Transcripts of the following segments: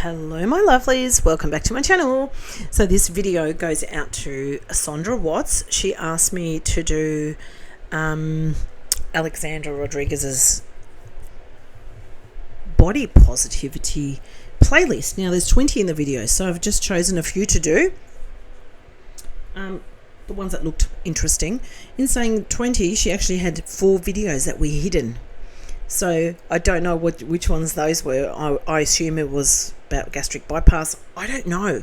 Hello my lovelies, welcome back to my channel. So this video goes out to Sandra Watts. She asked me to do Alexandra Rodriguez's body positivity playlist. Now there's 20 in the video, so I've just chosen a few to do, the ones that looked interesting. In saying 20, she actually had 4 videos that were hidden, so I don't know which ones those were. I assume it was about gastric bypass. I don't know.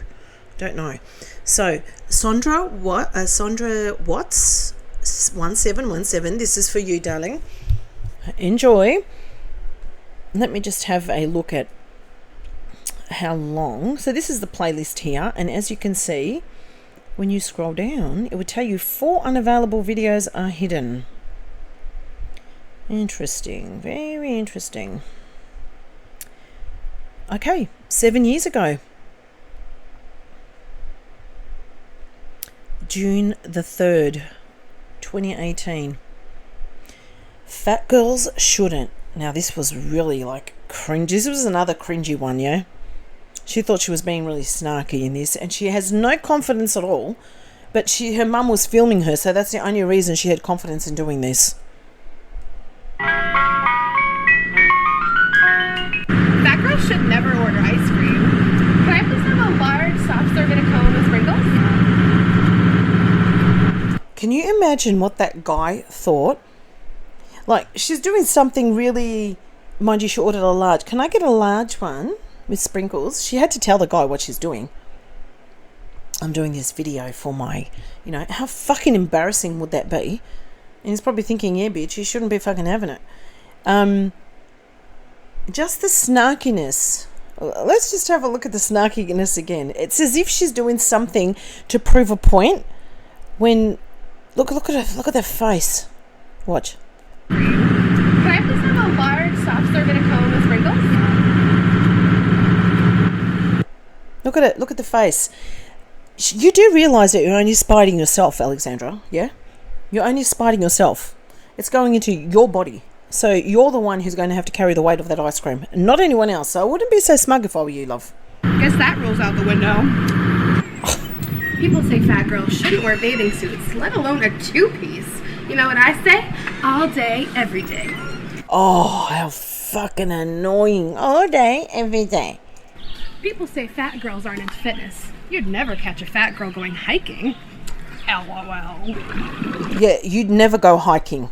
So Sandra Watts 1717, this is for you, darling. Enjoy. Let me just have a look at how long. So this is the playlist here, and as you can see, when you scroll down, it would tell you 4 unavailable videos are hidden. Interesting, very interesting. Okay, 7 years ago, June the 3rd, 2018. Fat girls shouldn't. Now this was really like cringe. This was another cringy one, yeah. She thought she was being really snarky in this, and she has no confidence at all. But her mum was filming her, so that's the only reason she had confidence in doing this. Fat girls should never order ice cream. Can I please have a large soft serve and a cone with sprinkles? Can you imagine what that guy thought? Like, she's doing something really... Mind you, she ordered a large. Can I get a large one with sprinkles? She had to tell the guy what she's doing. I'm doing this video for my... You know, how fucking embarrassing would that be? And he's probably thinking, yeah, bitch, you shouldn't be fucking having it. Just the snarkiness. Let's just have a look at the snarkiness again. It's as if she's doing something to prove a point. When look at her face. Watch. Can I please have a large soft serve and a cone with sprinkles? Look at it. Look at the face. You do realise that you're only spiting yourself, Alexandra. Yeah, you're only spiting yourself. It's going into your body. So you're the one who's going to have to carry the weight of that ice cream, not anyone else. So I wouldn't be so smug if I were you, love. Guess that rules out the window. People say fat girls shouldn't wear bathing suits, let alone a 2-piece. You know what I say? All day, every day. Oh, how fucking annoying. All day, every day. People say fat girls aren't into fitness. You'd never catch a fat girl going hiking. LOL. Yeah, you'd never go hiking.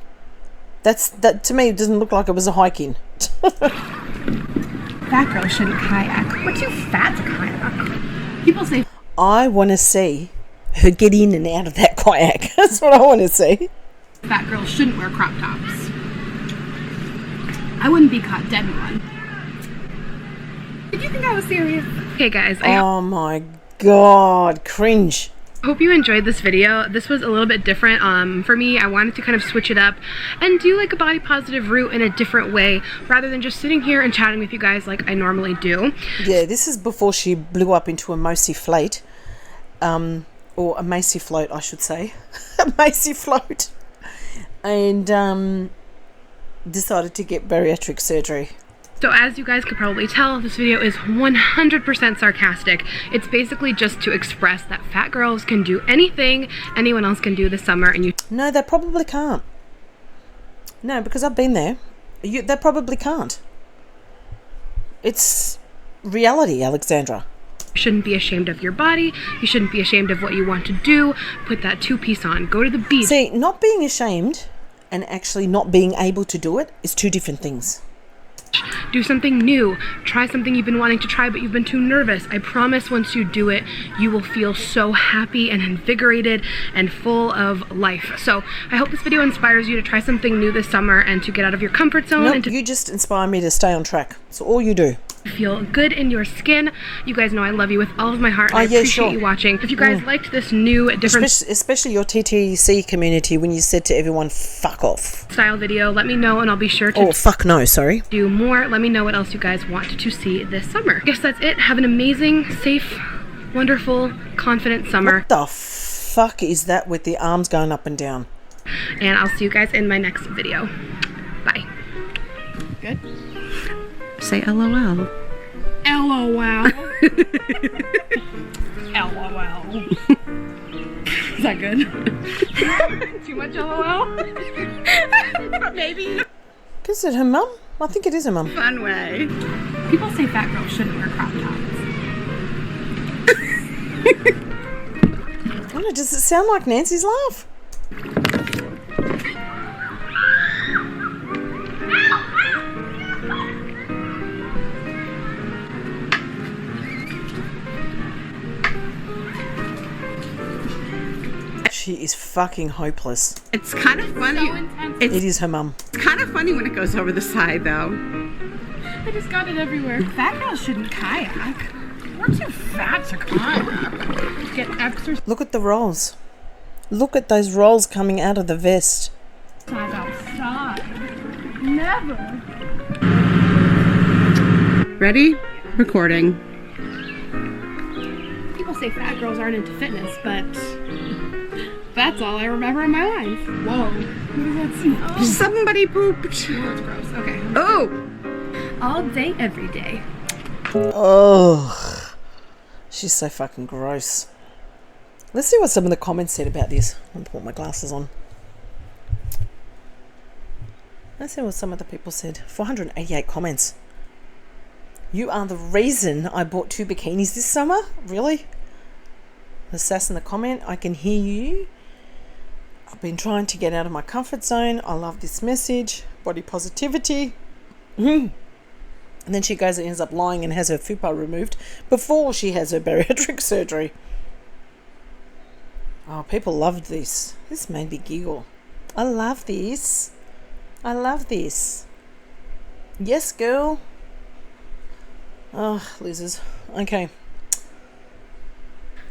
That to me doesn't look like it was a hiking. Fat girls shouldn't kayak. We're too fat to kayak. People say I want to see her get in and out of that kayak. That's what I want to see. Fat girls shouldn't wear crop tops. I wouldn't be caught dead in one. Did you think I was serious? Okay guys, oh my god, cringe. I hope you enjoyed this video. This was a little bit different for me. I wanted to kind of switch it up and do like a body positive route in a different way rather than just sitting here and chatting with you guys like I normally do. Yeah, this is before she blew up into a Mosi float, or a Macy float I should say. A Macy float, and decided to get bariatric surgery. So as you guys could probably tell, this video is 100% sarcastic. It's basically just to express that fat girls can do anything anyone else can do this summer, and you... No, they probably can't. No, because I've been there. They probably can't. It's reality, Alexandra. You shouldn't be ashamed of your body. You shouldn't be ashamed of what you want to do. Put that 2-piece on. Go to the beach. See, not being ashamed and actually not being able to do it is 2 different things. Do something new. Try something you've been wanting to try but you've been too nervous. I promise once you do it, you will feel so happy and invigorated and full of life. So I hope this video inspires you to try something new this summer and to get out of your comfort zone. Nope, and to you just inspire me to stay on track. It's all you do. Feel good in your skin. You guys know I love you with all of my heart, and I appreciate you watching. If you guys liked this new different especially your TTC community, when you said to everyone fuck off style video, let me know and I'll be sure to fuck no, sorry, do more. Let me know what else you guys want to see this summer. I guess that's it. Have an amazing, safe, wonderful, confident summer. What the fuck is that with the arms going up and down? And I'll see you guys in my next video. Bye. Good? Say LOL. LOL. LOL. LOL. Is that good? Too much LOL? Maybe. Is it her mum? I think it is her mum. Fun way. People say fat girls shouldn't wear crop tops. I don't know, does it sound like Nancy's laugh? She is fucking hopeless. It's kind of funny. It is her mum. It's kind of funny when it goes over the side, though. I just got it everywhere. Fat girls shouldn't kayak. We're too fat to kayak. Get exercise Look at the rolls. Look at those rolls coming out of the vest. outside. Never. Ready? Recording. People say fat girls aren't into fitness, but that's all I remember in my life. Whoa. What does that smell? Somebody pooped. Oh, it's gross. Okay. Oh! All day, every day. Oh, she's so fucking gross. Let's see what some of the comments said about this. I'm gonna put my glasses on. Let's see what some of the people said. 488 comments. You are the reason I bought 2 bikinis this summer? Really? The sass in the comment. I can hear you. I've been trying to get out of my comfort zone. I love this message. Body positivity. And then she goes and ends up lying and has her fupa removed before she has her bariatric surgery. Oh, people loved this. This made me giggle. I love this. I love this. Yes, girl. Oh, losers. Okay.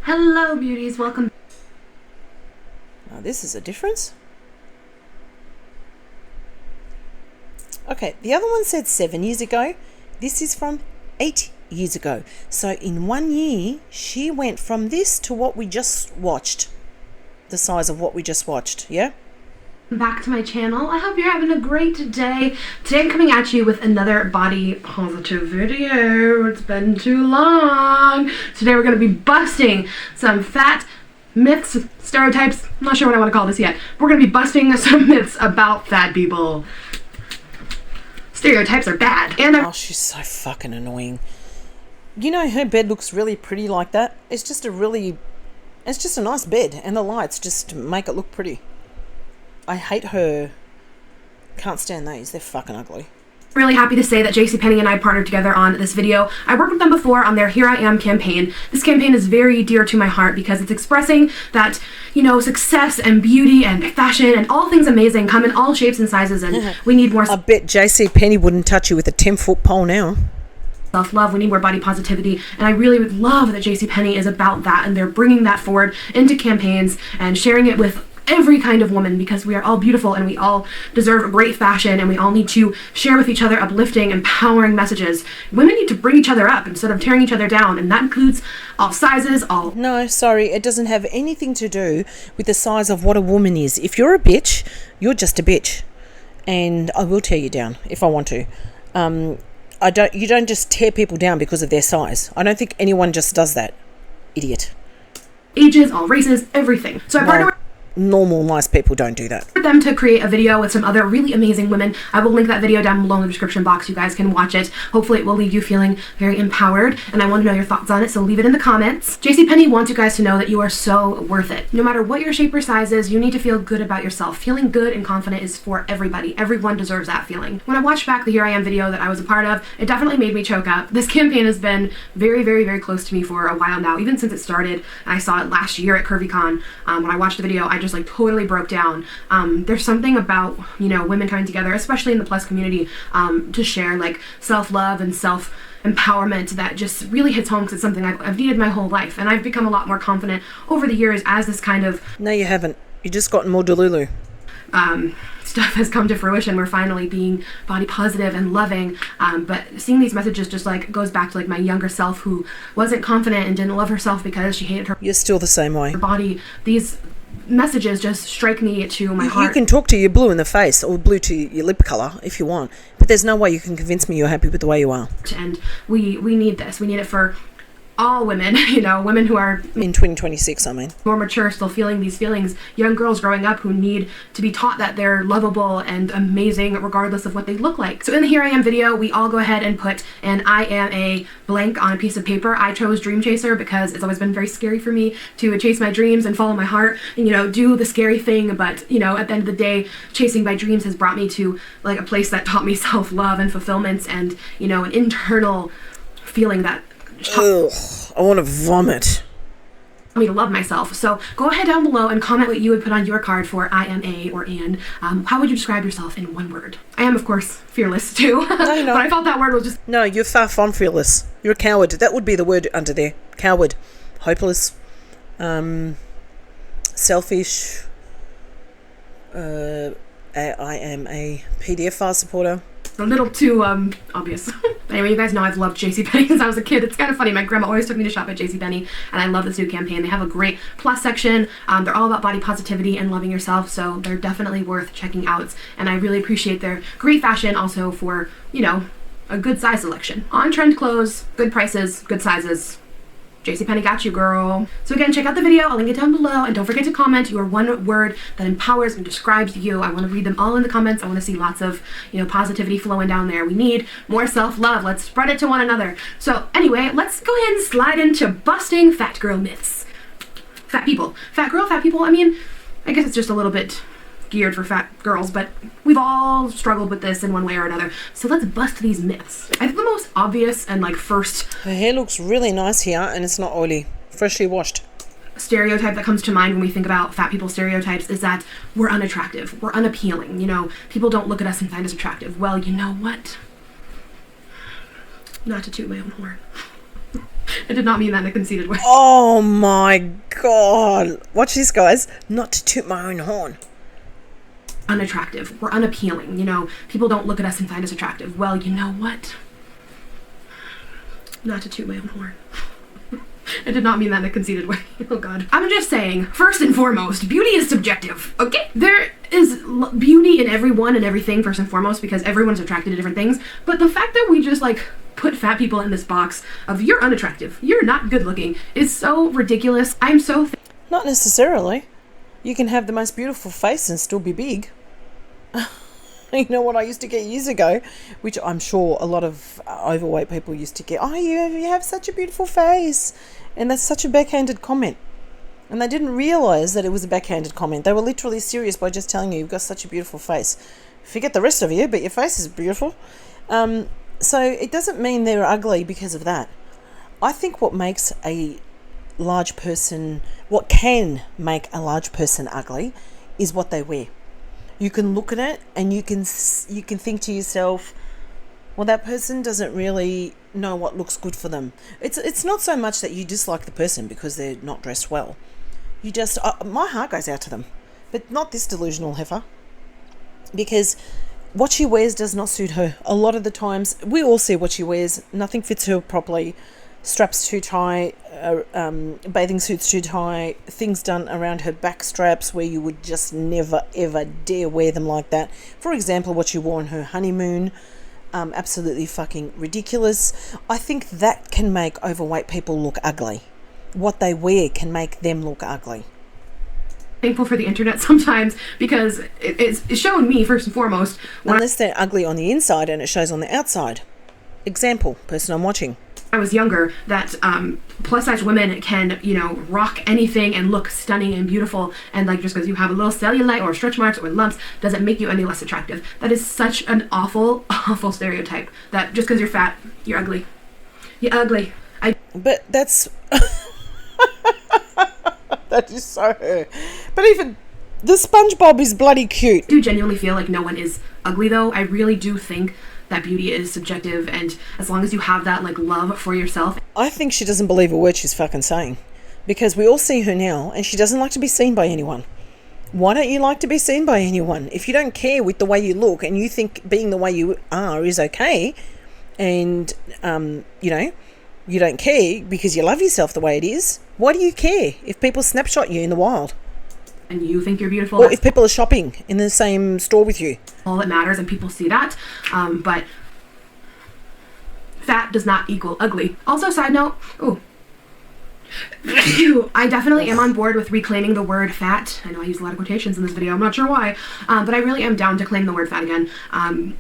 Hello, beauties. Welcome. Now, this is a difference. Okay, the other one said 7 years ago. This is from 8 years ago. So in 1 year, she went from this to what we just watched. The size of what we just watched, yeah? Back to my channel. I hope you're having a great day. Today I'm coming at you with another body positive video. It's been too long. Today we're going to be busting some fat myths, stereotypes. I'm not sure what I want to call this yet. We're going to be busting some myths about fat people. Stereotypes are bad. And Oh, she's so fucking annoying. You know, her bed looks really pretty like that. It's just a nice bed, and the lights just make it look pretty. I hate her. Can't stand these. They're fucking ugly. really happy to say that JCPenney and I partnered together on this video. I worked with them before on their Here I Am campaign. This campaign is very dear to my heart because it's expressing that, you know, success and beauty and fashion and all things amazing come in all shapes and sizes, and we need more. I bet JCPenney wouldn't touch you with a 10-foot pole now. Self-love, we need more body positivity, and I really would love that JCPenney is about that, and they're bringing that forward into campaigns and sharing it with every kind of woman, because we are all beautiful and we all deserve great fashion, and we all need to share with each other uplifting, empowering messages. Women need to bring each other up instead of tearing each other down, and that includes all sizes, all... No, sorry, it doesn't have anything to do with the size of what a woman is. If you're a bitch, you're just a bitch, and I will tear you down if I want to. You don't just tear people down because of their size. I don't think anyone just does that. Idiot. ages, all races, everything. So I partnered with Normal, nice people don't do that. them to create a video with some other really amazing women. I will link that video down below in the description box. You guys can watch it. Hopefully it will leave you feeling very empowered, and I want to know your thoughts on it, so leave it in the comments. JCPenney wants you guys to know that you are so worth it. No matter what your shape or size is, you need to feel good about yourself. Feeling good and confident is for everybody. Everyone deserves that feeling. When I watched back the Here I Am video that I was a part of, it definitely made me choke up. This campaign has been very, very, very close to me for a while now, even since it started. I saw it last year at CurvyCon. When I watched the video, I just like totally broke down. There's something about, you know, women coming together, especially in the plus community, to share like self-love and self-empowerment that just really hits home, because it's something I've needed my whole life, and I've become a lot more confident over the years as this kind of... No, you haven't. You just gotten more DELUU. Stuff has come to fruition. We're finally being body positive and loving, but seeing these messages just like goes back to like my younger self who wasn't confident and didn't love herself because she hated her You're still the same way. body. These messages just strike me to my heart. You can talk to your blue in the face or blue to your lip colour if you want, but there's no way you can convince me you're happy with the way you are. And we need this. We need it for all women, you know, women who are in 2026, I mean, more mature, still feeling these feelings, young girls growing up who need to be taught that they're lovable and amazing regardless of what they look like. So in the Here I Am video, we all go ahead and put an I am a blank on a piece of paper. I chose Dream Chaser because it's always been very scary for me to chase my dreams and follow my heart and, you know, do the scary thing. But, you know, at the end of the day, chasing my dreams has brought me to like a place that taught me self-love and fulfillment and, you know, an internal feeling that ugh, I want to vomit. Me to love myself. So go ahead down below and comment what you would put on your card for I am a or an. How would you describe yourself in one word? I am, of course, fearless too. No, but I felt that word was just... No, you're far from fearless. You're a coward. That would be the word under there. Coward. Hopeless. Selfish. I am a PDF file supporter. A little too obvious. Anyway, you guys know I've loved JCPenney since I was a kid. It's kind of funny. My grandma always took me to shop at JCPenney, and I love this new campaign. They have a great plus section. They're all about body positivity and loving yourself, so they're definitely worth checking out. And I really appreciate their great fashion also for, you know, a good size selection. On-trend clothes, good prices, good sizes. JCPenney got you, girl. So again, check out the video. I'll link it down below. And don't forget to comment your one word that empowers and describes you. I want to read them all in the comments. I want to see lots of, you know, positivity flowing down there. We need more self-love. Let's spread it to one another. So anyway, let's go ahead and slide into busting fat girl myths. Fat people. Fat girl, fat people. I mean, I guess it's just a little bit geared for fat girls, but we've all struggled with this in one way or another. So let's bust these myths. I think the most obvious and like first... Her hair looks really nice here and it's not oily. Freshly washed. Stereotype that comes to mind when we think about fat people stereotypes is that we're unattractive. We're unappealing. You know, people don't look at us and find us attractive. Well, you know what? Not to toot my own horn. I did not mean that in a conceited way. Oh my God. Watch this, guys. Not to toot my own horn. Unattractive. We're unappealing. You know, people don't look at us and find us attractive. Well, you know what? Not to toot my own horn. I did not mean that in a conceited way. Oh God. I'm just saying, first and foremost, beauty is subjective, okay? There is beauty in everyone and everything, first and foremost, because everyone's attracted to different things. But the fact that we just like put fat people in this box of you're unattractive, you're not good looking, is so ridiculous. I'm so... Not necessarily. You can have the most beautiful face and still be big. You know what I used to get years ago, which I'm sure a lot of overweight people used to get, oh, you have such a beautiful face. And that's such a backhanded comment. And they didn't realise that it was a backhanded comment. They were literally serious by just telling you you've got such a beautiful face. Forget the rest of you, but your face is beautiful. So it doesn't mean they're ugly because of that. I think what makes a large person, what can make a large person ugly is what they wear. You can look at it and you can think to yourself, well, that person doesn't really know what looks good for them. It's not so much that you dislike the person because they're not dressed well. You just, my heart goes out to them, but not this delusional heifer, because what she wears does not suit her. A lot of the times, we all see what she wears. Nothing fits her properly. Straps too tight, bathing suits too tight, things done around her back straps where you would just never ever dare wear them like that. For example, what she wore on her honeymoon, absolutely fucking ridiculous. I think that can make overweight people look ugly. What they wear can make them look ugly. Thankful for the internet sometimes, because it's showing me first and foremost. Unless they're ugly on the inside and it shows on the outside. Example, person I'm watching. I was younger, that plus size women can, you know, rock anything and look stunning and beautiful, and like just because you have a little cellulite or stretch marks or lumps doesn't make you any less attractive. That is such an awful, awful stereotype, that just because you're fat, you're ugly. You're ugly. But that's that is so her. But even the SpongeBob is bloody cute. I do genuinely feel like no one is ugly though. I really do think that beauty is subjective, and as long as you have that like love for yourself. I think she doesn't believe a word she's fucking saying, because we all see her now and she doesn't like to be seen by anyone. Why don't you like to be seen by anyone? If you don't care with the way you look and you think being the way you are is okay, and you know, you don't care because you love yourself the way it is, why do you care if people snapshot you in the wild? and you think you're beautiful. Or if people are shopping in the same store with you. All that matters, and people see that. But fat does not equal ugly. Also, side note, I definitely am on board with reclaiming the word fat. I know I use a lot of quotations in this video, I'm not sure why, but I really am down to claim the word fat again,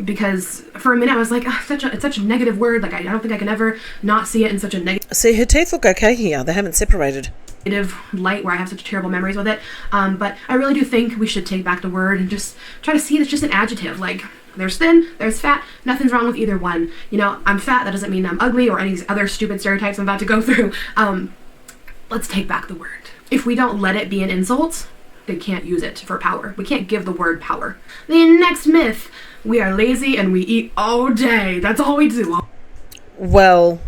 because for a minute I was like, it's such a negative word, like I don't think I can ever not see it in such a negative See, her teeth look okay here. They haven't separated. light where I have such terrible memories with it, but I really do think we should take back the word and just try to see it as just an adjective. Like, there's thin, there's fat, nothing's wrong with either one. You know, I'm fat, that doesn't mean I'm ugly or any other stupid stereotypes I'm about to go through. Let's take back the word. If we don't let it be an insult, they can't use it for power. We can't give the word power. The next myth, we are lazy and we eat all day. That's all we do. Well,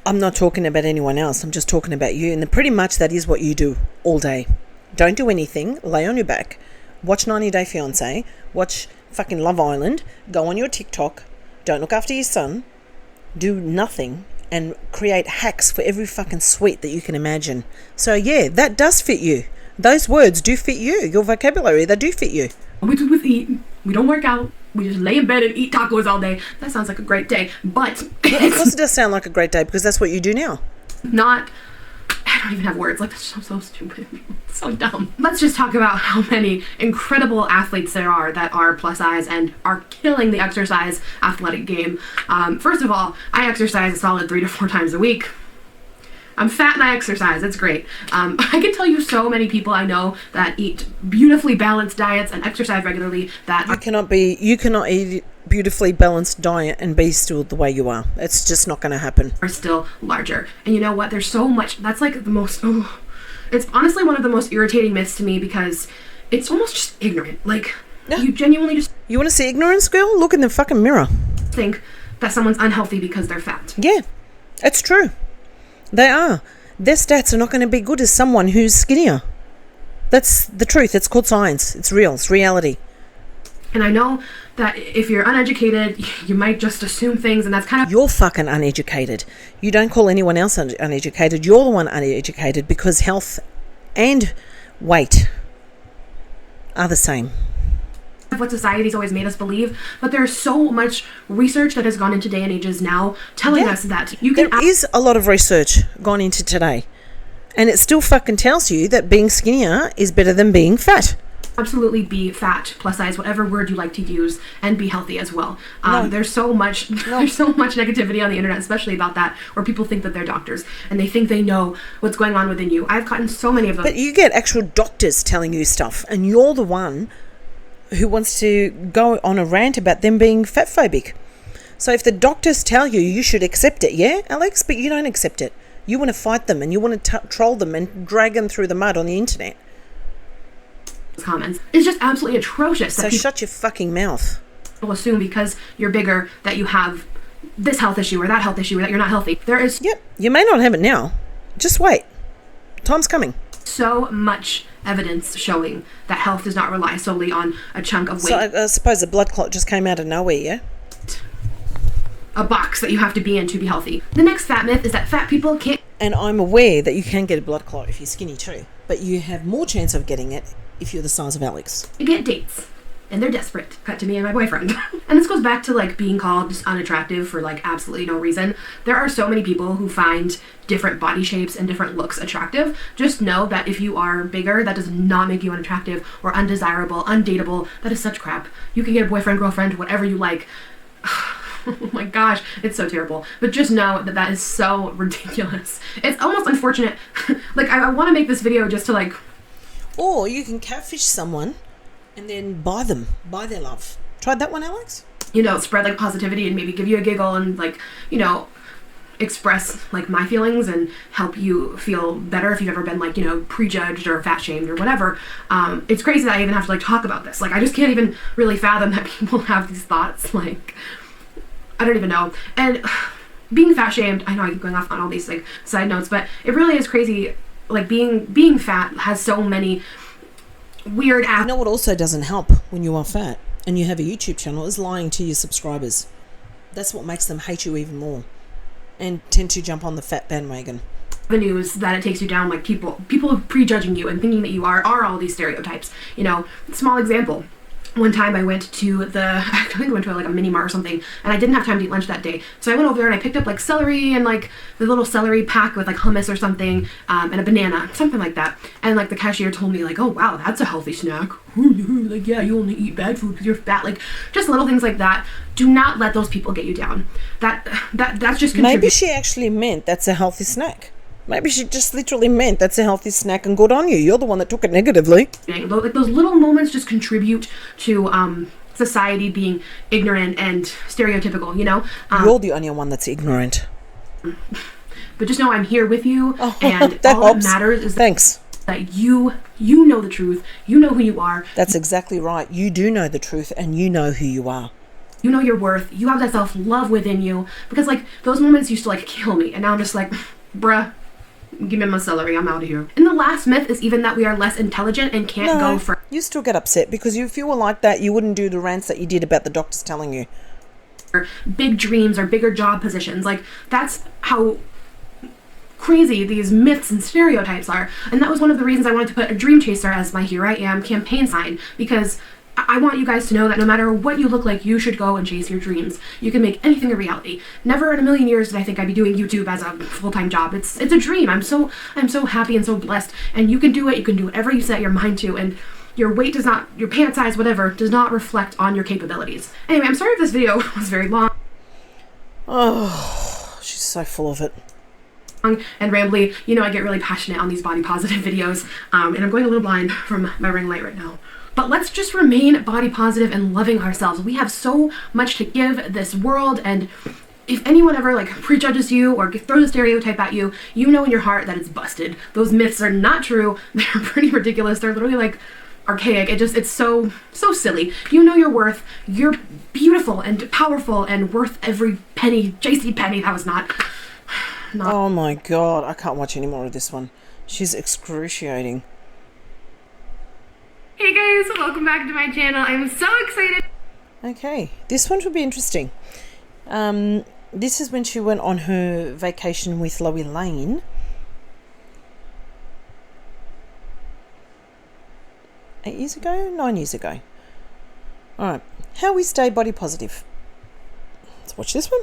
I'm not talking about anyone else. I'm just talking about you. And pretty much that is what you do all day. Don't do anything. Lay on your back. Watch 90 Day Fiancé. Watch fucking Love Island. Go on your TikTok. Don't look after your son. Do nothing. And create hacks for every fucking sweet that you can imagine. So yeah, that does fit you. Those words do fit you. Your vocabulary, they do fit you. We do with eat. We don't work out. We just lay in bed and eat tacos all day. That sounds like a great day. But Well, of course it does sound like a great day because that's what you do now. not... I don't even have words. Like, that's so stupid. So dumb. Let's just talk about how many incredible athletes there are that are plus size and are killing the exercise athletic game. First of all, I exercise a solid 3 to 4 times a week. I'm fat and I exercise. It's great. I can tell you so many people I know that eat beautifully balanced diets and exercise regularly that You cannot eat a beautifully balanced diet and be still the way you are. It's just not going to happen. are still larger. And you know what? There's so much. That's like the most... it's honestly one of the most irritating myths to me because it's almost just ignorant. Like, Yeah. you genuinely just You want to see ignorance, girl? Look in the fucking mirror. think that someone's unhealthy because they're fat. Yeah, it's true. They are. Their stats are not going to be good as someone who's skinnier. That's the truth. It's called science. It's real. It's reality. And I know that if you're uneducated, you might just assume things, and that's kind of... You're fucking uneducated. You don't call anyone else uneducated. You're the one uneducated because health and weight are the same. what society's always made us believe, but there's so much research that has gone into day and ages now telling us that you can... There is a lot of research gone into today, and it still fucking tells you that being skinnier is better than being fat. absolutely be fat, plus size, whatever word you like to use, and be healthy as well. No. There's so much negativity on the internet, especially about that, where people think that they're doctors and they think they know what's going on within you. I've gotten so many of them. But you get actual doctors telling you stuff, and you're the one who wants to go on a rant about them being fat phobic. So if the doctors tell you, you should accept it, yeah, Alex? But you don't accept it. You want to fight them, and you want to troll them and drag them through the mud on the internet. Comments. It's just absolutely atrocious. So shut your fucking mouth. People assume because you're bigger that you have this health issue or that health issue or that you're not healthy. There is Yep, you may not have it now. Just wait. Time's coming. so much evidence showing that health does not rely solely on a chunk of weight. So I suppose a blood clot just came out of nowhere, yeah? A box that you have to be in to be healthy. The next fat myth is that fat people can't And I'm aware that you can get a blood clot if you're skinny too, but you have more chance of getting it if you're the size of Alex. get dates. And they're desperate. Cut to me and my boyfriend. And this goes back to like being called just unattractive for like absolutely no reason. There are so many people who find different body shapes and different looks attractive. Just know that if you are bigger, that does not make you unattractive or undesirable, undateable. That is such crap. You can get a boyfriend, girlfriend, whatever you like. Oh my gosh, it's so terrible. But just know that that is so ridiculous. It's almost unfortunate. Like, I want to make this video just to like... Or you can catfish someone and then buy their love. Tried that one, Alex? You know, spread like positivity and maybe give you a giggle and like, you know, express like my feelings and help you feel better if you've ever been like, you know, prejudged or fat shamed or whatever. It's crazy that I even have to like talk about this. Like, I just can't even really fathom that people have these thoughts. Like, I don't even know. And being fat shamed, I know I keep going off on all these like side notes, but it really is crazy. Like being fat has so many weird You know what also doesn't help when you are fat and you have a YouTube channel is lying to your subscribers. That's what makes them hate you even more and tend to jump on the fat bandwagon. avenues that it takes you down, like people prejudging you and thinking that you are all these stereotypes. You know, small example. One time I went to I think I went to like a mini mart or something, and I didn't have time to eat lunch that day. So I went over there and I picked up like celery and like the little celery pack with like hummus or something, and a banana, something like that. And like the cashier told me like, oh wow, that's a healthy snack. Like, yeah, you only eat bad food because you're fat. Like just little things like that. Do not let those people get you down. That's just Maybe she actually meant that's a healthy snack. Maybe she just literally meant that's a healthy snack and good on you. You're the one that took it negatively. Like those little moments just contribute to society being ignorant and stereotypical, you know? You're the only one that's ignorant. But just know I'm here with you, and that all helps. that matters is Thanks. that you know the truth. You know who you are. That's exactly right. You do know the truth and you know who you are. You know your worth. You have that self-love within you. Because like those moments used to like kill me, and now I'm just like, bruh, give me my celery, I'm out of here. And the last myth is even that we are less intelligent and can't go for... You still get upset because if you were like that, you wouldn't do the rants that you did about the doctors telling you. Big dreams or bigger job positions. Like, that's how crazy these myths and stereotypes are. And that was one of the reasons I wanted to put a dream chaser as my Here I Am campaign sign, because I want you guys to know that no matter what you look like, you should go and chase your dreams. You can make anything a reality. Never in a million years did I think I'd be doing YouTube as a full-time job. It's a dream. I'm so happy and so blessed. And you can do it. You can do whatever you set your mind to. And your weight does not, your pant size, whatever, does not reflect on your capabilities. Anyway, I'm sorry if this video was very long. Oh, she's so full of it. And rambly. You know, I get really passionate on these body positive videos. And I'm going a little blind from my ring light right now. But let's just remain body positive and loving ourselves. We have so much to give this world, and if anyone ever like prejudges you or throws a stereotype at you, you know in your heart that it's busted. Those myths are not true. They're pretty ridiculous. They're literally like archaic. It's so silly. You know your worth. You're beautiful and powerful and worth every penny. JC penny. That was not. Oh my god, I can't watch any more of this one. She's excruciating. Hey guys, welcome back to my channel. I'm so excited. Okay, this one should be interesting. This is when she went on her vacation with Loie Lane. Eight years ago? 9 years ago. Alright, how we stay body positive. Let's watch this one.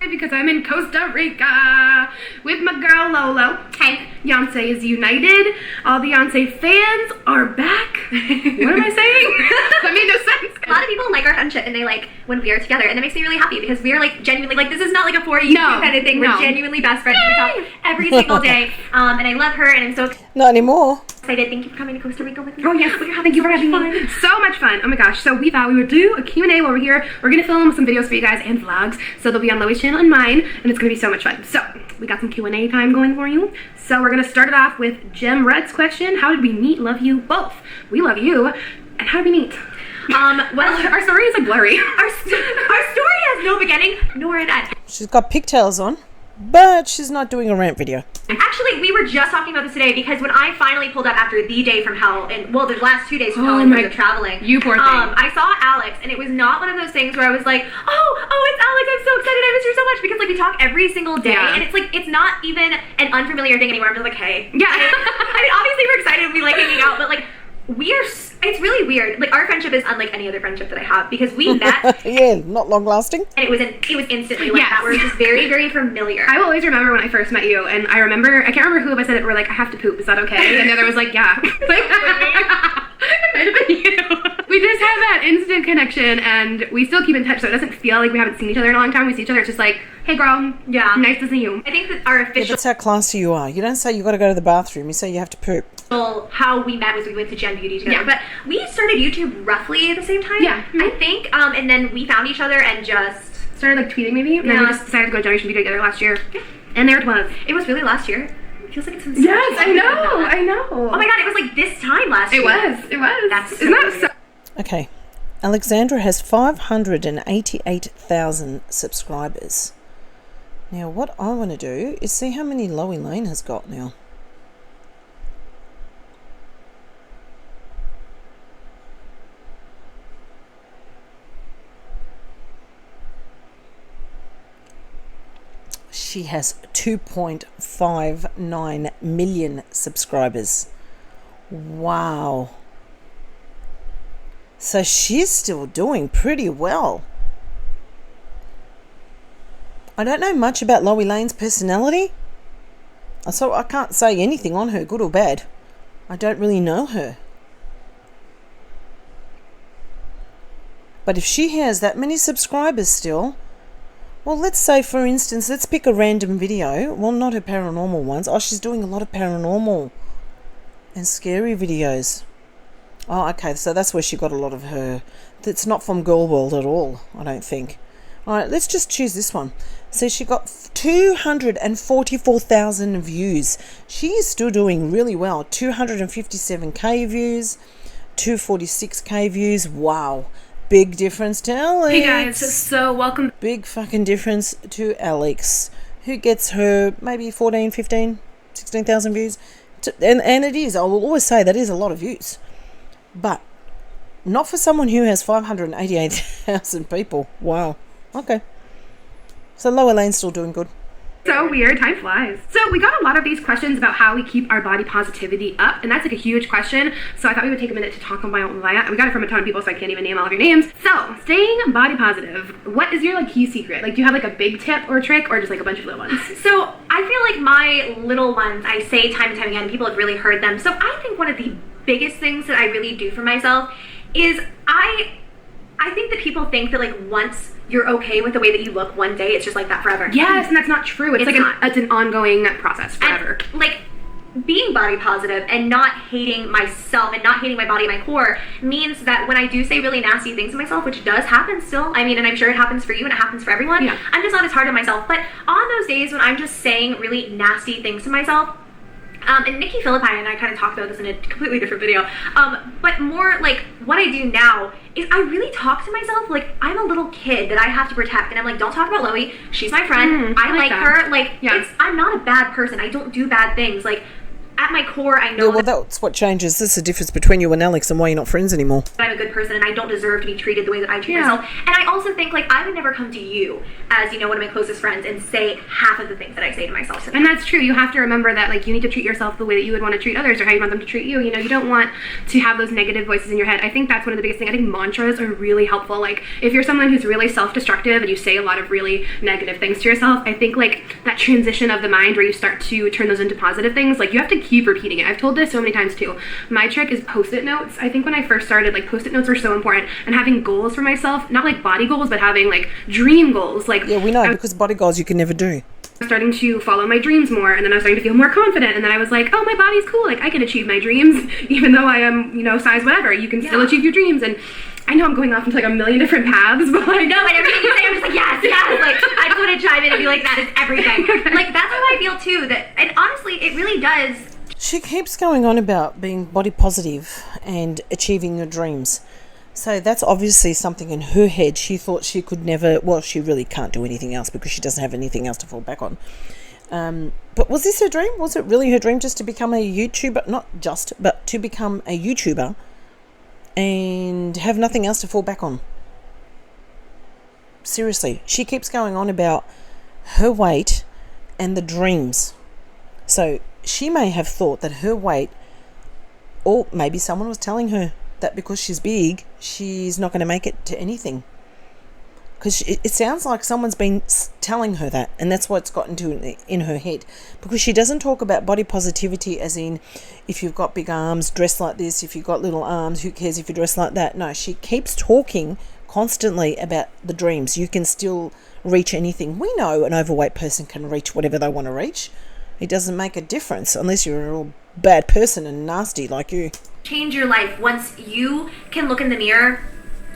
Because I'm in Costa Rica with my girl Lolo. Hey, Beyonce is united. All the Beyonce fans are back. What am I saying? That made no sense. A lot of people like our friendship and they like when we are together, and that makes me really happy because we are like genuinely like, this is not like a for you kind of thing. We're genuinely best friends. We talk every single day, and I love her, and I'm so Not anymore. excited. Thank you for coming to Costa Rica with me. Oh yes, thank you for having me. So much fun. Oh my gosh. So we thought we would do a Q&A while we're here. We're gonna film some videos for you guys and vlogs. So they'll be on Loie's channel and mine, and it's gonna be so much fun. So we got some Q&A time going for you. So we're gonna start it off with Jem Red's question. How did we meet? Love you both. We love you. And how did we meet? Well, our story is like blurry. our story has no beginning nor an end. She's got pigtails on, but she's not doing a rant video. Actually, we were just talking about this today because when I finally pulled up after the day from hell, and well, the last 2 days from hell in terms of traveling, you poor thing. I saw Alex, and it was not one of those things where I was like, oh, it's Alex, I'm so excited, I miss her so much, because like we talk every single day, and it's like, it's not even an unfamiliar thing anymore. I'm just like, hey. Yeah. I mean, obviously we're excited, we like hanging out, but like, it's really weird. Like, our friendship is unlike any other friendship that I have because we met. Yeah, not long lasting. And it was instantly like that. We're just very, very familiar. I will always remember when I first met you, and I can't remember who of us said it, we're like, I have to poop, is that okay? And the other was like, yeah. Like, might have been you. We just have that instant connection, and we still keep in touch, so it doesn't feel like we haven't seen each other in a long time. We see each other, it's just like, hey girl, yeah, nice to see you. I think that our Yeah, official that's how classy you are. You don't say you got to go to the bathroom. You say you have to poop. how we met was we went to Gen Beauty together. But we started YouTube roughly at the same time. Yeah. I think, and then we found each other and just started like tweeting maybe, and then we just decided to go to Generation Beauty together last year. And there it was. It was really last year. It feels like it's in Yes, I know. Oh my god, it was like this time last year. It was. That's Isn't that so? Okay. Alexandra has 588,000 subscribers. Now, what I want to do is see how many Loie Lane has got now. she has 2.59 million subscribers. Wow. So she's still doing pretty well. I don't know much about Loie Lane's personality, so I can't say anything on her, good or bad. I don't really know her. But if she has that many subscribers still, well, let's say, for instance, let's pick a random video. Well, not her paranormal ones. Oh, she's doing a lot of paranormal and scary videos. Oh, okay, so that's where she got a lot of her. That's not from Girl World at all, I don't think. All right, let's just choose this one. So she got 244,000 views. She is still doing really well. 257k views, 246k views. Wow. Big difference to Alex. Hey guys, so welcome. Big fucking difference to Alex, who gets her maybe 14, 15, 16,000 views. And it is, I will always say that is a lot of views. But not for someone who has 588,000 people. Wow. Okay. So Loie Lane's still doing good. So weird, time flies. So we got a lot of these questions about how we keep our body positivity up, and that's like a huge question. So I thought we would take a minute to talk about that. We got it from a ton of people, so I can't even name all of your names. So staying body positive, what is your like key secret? Like, do you have like a big tip or trick, or just like a bunch of little ones? So I feel like my little ones, I say time and time again, people have really heard them. So I think one of the biggest things that I really do for myself is I think that people think that like once you're okay with the way that you look one day, it's just like that forever. Yes, and that's not true. It's like it's an ongoing process forever. And, like, being body positive and not hating myself and not hating my body, my core, means that when I do say really nasty things to myself, which does happen still, I mean, and I'm sure it happens for you and it happens for everyone, yeah. I'm just not as hard on myself. But on those days when I'm just saying really nasty things to myself, and Nikki Philippi and I kind of talked about this in a completely different video, but more like what I do now is I really talk to myself like I'm a little kid that I have to protect, and I'm like, don't talk about Loie, she's my friend, I like her, like, yeah. I'm not a bad person, I don't do bad things, like, at my core, I know that's what changes. This is the difference between you and Alex and why you're not friends anymore. that I'm a good person and I don't deserve to be treated the way that I treat myself. And I also think, like, I would never come to you as, you know, one of my closest friends and say half of the things that I say to myself. And that's true. You have to remember that, like, you need to treat yourself the way that you would want to treat others or how you want them to treat you. You know, you don't want to have those negative voices in your head. I think that's one of the biggest things. I think mantras are really helpful. Like, if you're someone who's really self-destructive and you say a lot of really negative things to yourself, I think, like, that transition of the mind where you start to turn those into positive things, like, you have to keep repeating it. I've told this so many times too. My trick is post-it notes. I think when I first started, like, post-it notes were so important, and having goals for myself, not like body goals, but having like dream goals. Like, yeah, we know, because body goals you can never do. Starting to follow my dreams more, and then I was starting to feel more confident, and then I was like, oh, my body's cool, like I can achieve my dreams even though I am, you know, size whatever. You can still achieve your dreams. And I know I'm going off into like a million different paths, but I know, and everything you say, I'm just like, yes, like I just want to chime in and be like, that is everything. Okay. Like, that's how I feel too, that, and honestly, it really does. She keeps going on about being body positive and achieving your dreams. So that's obviously something in her head. She thought she could never, well, she really can't do anything else because she doesn't have anything else to fall back on. But was this her dream? Was it really her dream just to become a YouTuber? Not just, but to become a YouTuber and have nothing else to fall back on? Seriously, she keeps going on about her weight and the dreams. So she may have thought that her weight, or maybe someone was telling her that because she's big, she's not going to make it to anything. Because it sounds like someone's been telling her that, and that's what's gotten to in her head. Because she doesn't talk about body positivity as in, if you've got big arms, dress like this. If you've got little arms, who cares if you dress like that? No, she keeps talking constantly about the dreams. You can still reach anything. We know an overweight person can reach whatever they want to reach. It doesn't make a difference unless you're a real bad person and nasty like you. Change your life once you can look in the mirror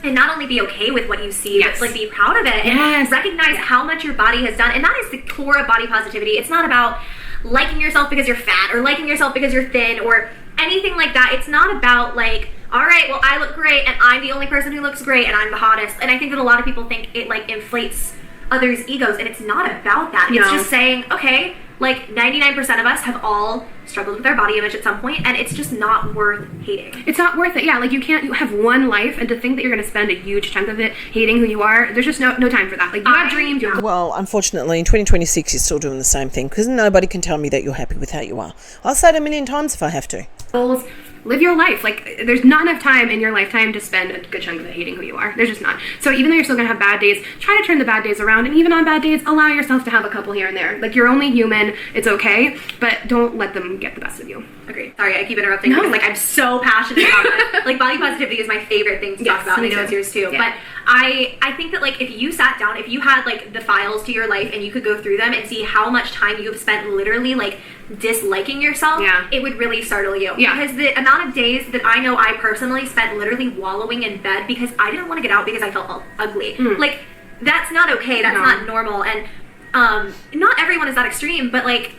and not only be okay with what you see, but like be proud of it and recognize how much your body has done. And that is the core of body positivity. It's not about liking yourself because you're fat or liking yourself because you're thin or anything like that. It's not about like, all right, well, I look great and I'm the only person who looks great and I'm the hottest. And I think that a lot of people think it like inflates others' egos, and it's not about that. No. It's just saying, okay, like 99% of us have all struggled with our body image at some point, and it's just not worth hating. It's not worth it. Yeah, like you have one life, and to think that you're going to spend a huge chunk of it hating who you are, there's just no time for that. Like you have dreams. Well, unfortunately, in 2026, you're still doing the same thing because nobody can tell me that you're happy with how you are. I'll say it a million times if I have to. Goals. Live your life. Like, there's not enough time in your lifetime to spend a good chunk of it hating who you are. There's just not. So even though you're still going to have bad days, try to turn the bad days around. And even on bad days, allow yourself to have a couple here and there. Like, you're only human. It's okay. But don't let them get the best of you. Agreed. Sorry, I keep interrupting because, like, I'm so passionate about it. Like, body positivity is my favorite thing to talk about. And I know it's yours too. Yeah. But I think that, like, if you sat down, if you had, like, the files to your life and you could go through them and see how much time you have spent literally, like, disliking yourself, it would really startle you. Because the amount of days that I know I personally spent literally wallowing in bed because I didn't want to get out because I felt ugly. Like, that's not okay. That's not normal. And not everyone is that extreme, but, like,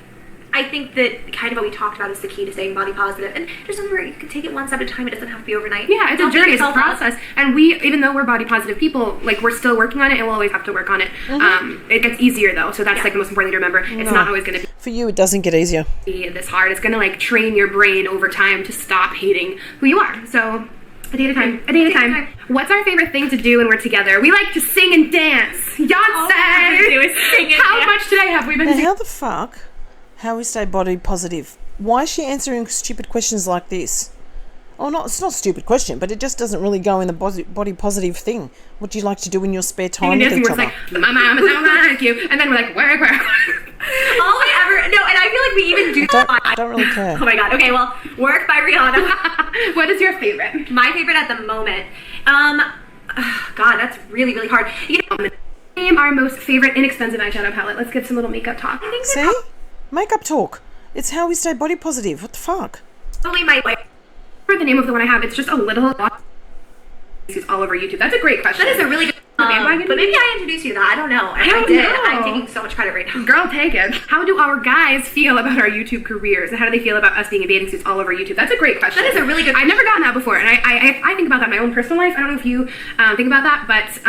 I think that kind of what we talked about is the key to staying body positive. And there's something where you can take it one step at a time. It doesn't have to be overnight. Yeah, it's a journey, it's a process. And we, even though we're body positive people, like, we're still working on it, and we'll always have to work on it. It gets easier, though, so that's, like, the most important thing to remember. It's not always going to be... For you, it doesn't get easier. ...this hard. It's going to, like, train your brain over time to stop hating who you are. So... a day at a time. A day at a time. What's our favorite thing to do when we're together? We like to sing and dance. Yonsei! All we have to do is sing and How dance. much today have we been Now, how the fuck... How we stay body positive? Why is she answering stupid questions like this? Oh, no, it's not a stupid question, but it just doesn't really go in the body positive thing. What do you like to do in your spare time with each we're other? like, my mom is not like you, and then we're like, work. All we ever... No, and I feel like we even do... I don't really care. Oh my god. Okay, well, Work by Rihanna. What is your favorite? My favorite at the moment. God, that's really, really hard. You know, Name our most favorite inexpensive eyeshadow palette. Let's get some little makeup talk. I think See? Makeup talk. It's how we stay body positive. What the fuck? probably my like... For the name of the one I have, it's just a little... all over YouTube. That's a great question. That is a really good... but maybe I introduced you to that. I don't know. I don't did. know. I'm taking so much credit right now. Girl, take it. How do our guys feel about our YouTube careers? And how do they feel about us being in bathing suits all over YouTube? That's a great question. That is a really good I've never gotten that before. And I think about that in my own personal life. I don't know if you think about that, but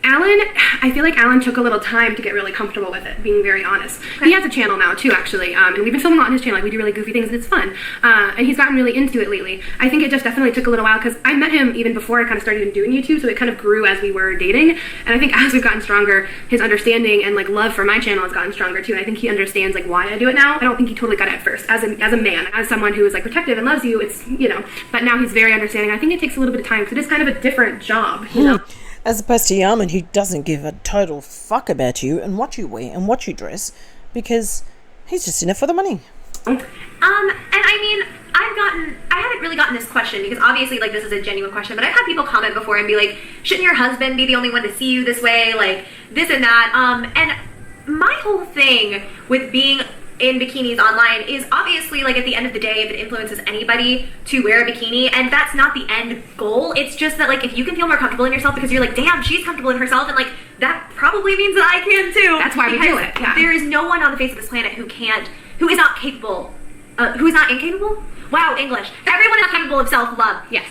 Alan, I feel like Alan took a little time to get really comfortable with it, being very honest. Okay. He has a channel now too, actually, and we've been filming a lot on his channel. Like, we do really goofy things and it's fun. And he's gotten really into it lately. I think it just definitely took a little while because I met him even before I kind of started doing YouTube, so it kind of grew as we were dating. And I think as we've gotten stronger, his understanding and like love for my channel has gotten stronger too. And I think he understands like why I do it now. I don't think he totally got it at first. As a man, as someone who is like protective and loves you, it's, you know, but now he's very understanding. I think it takes a little bit of time because it is kind of a different job, you know. As opposed to Yaman, who doesn't give a total fuck about you and what you wear and what you dress, because he's just in it for the money. And I mean, I haven't really gotten this question because obviously, like, this is a genuine question, but I've had people comment before and be like, shouldn't your husband be the only one to see you this way? Like, this and that. And my whole thing with being in bikinis online is obviously, like, at the end of the day, if it influences anybody to wear a bikini, and that's not the end goal, it's just that, like, if you can feel more comfortable in yourself because you're like, damn, she's comfortable in herself, and, like, that probably means that I can too. That's why we do it. Yeah. There is no one on the face of this planet who is not capable, who is not incapable? Wow, English. Everyone is capable of self-love. Yes.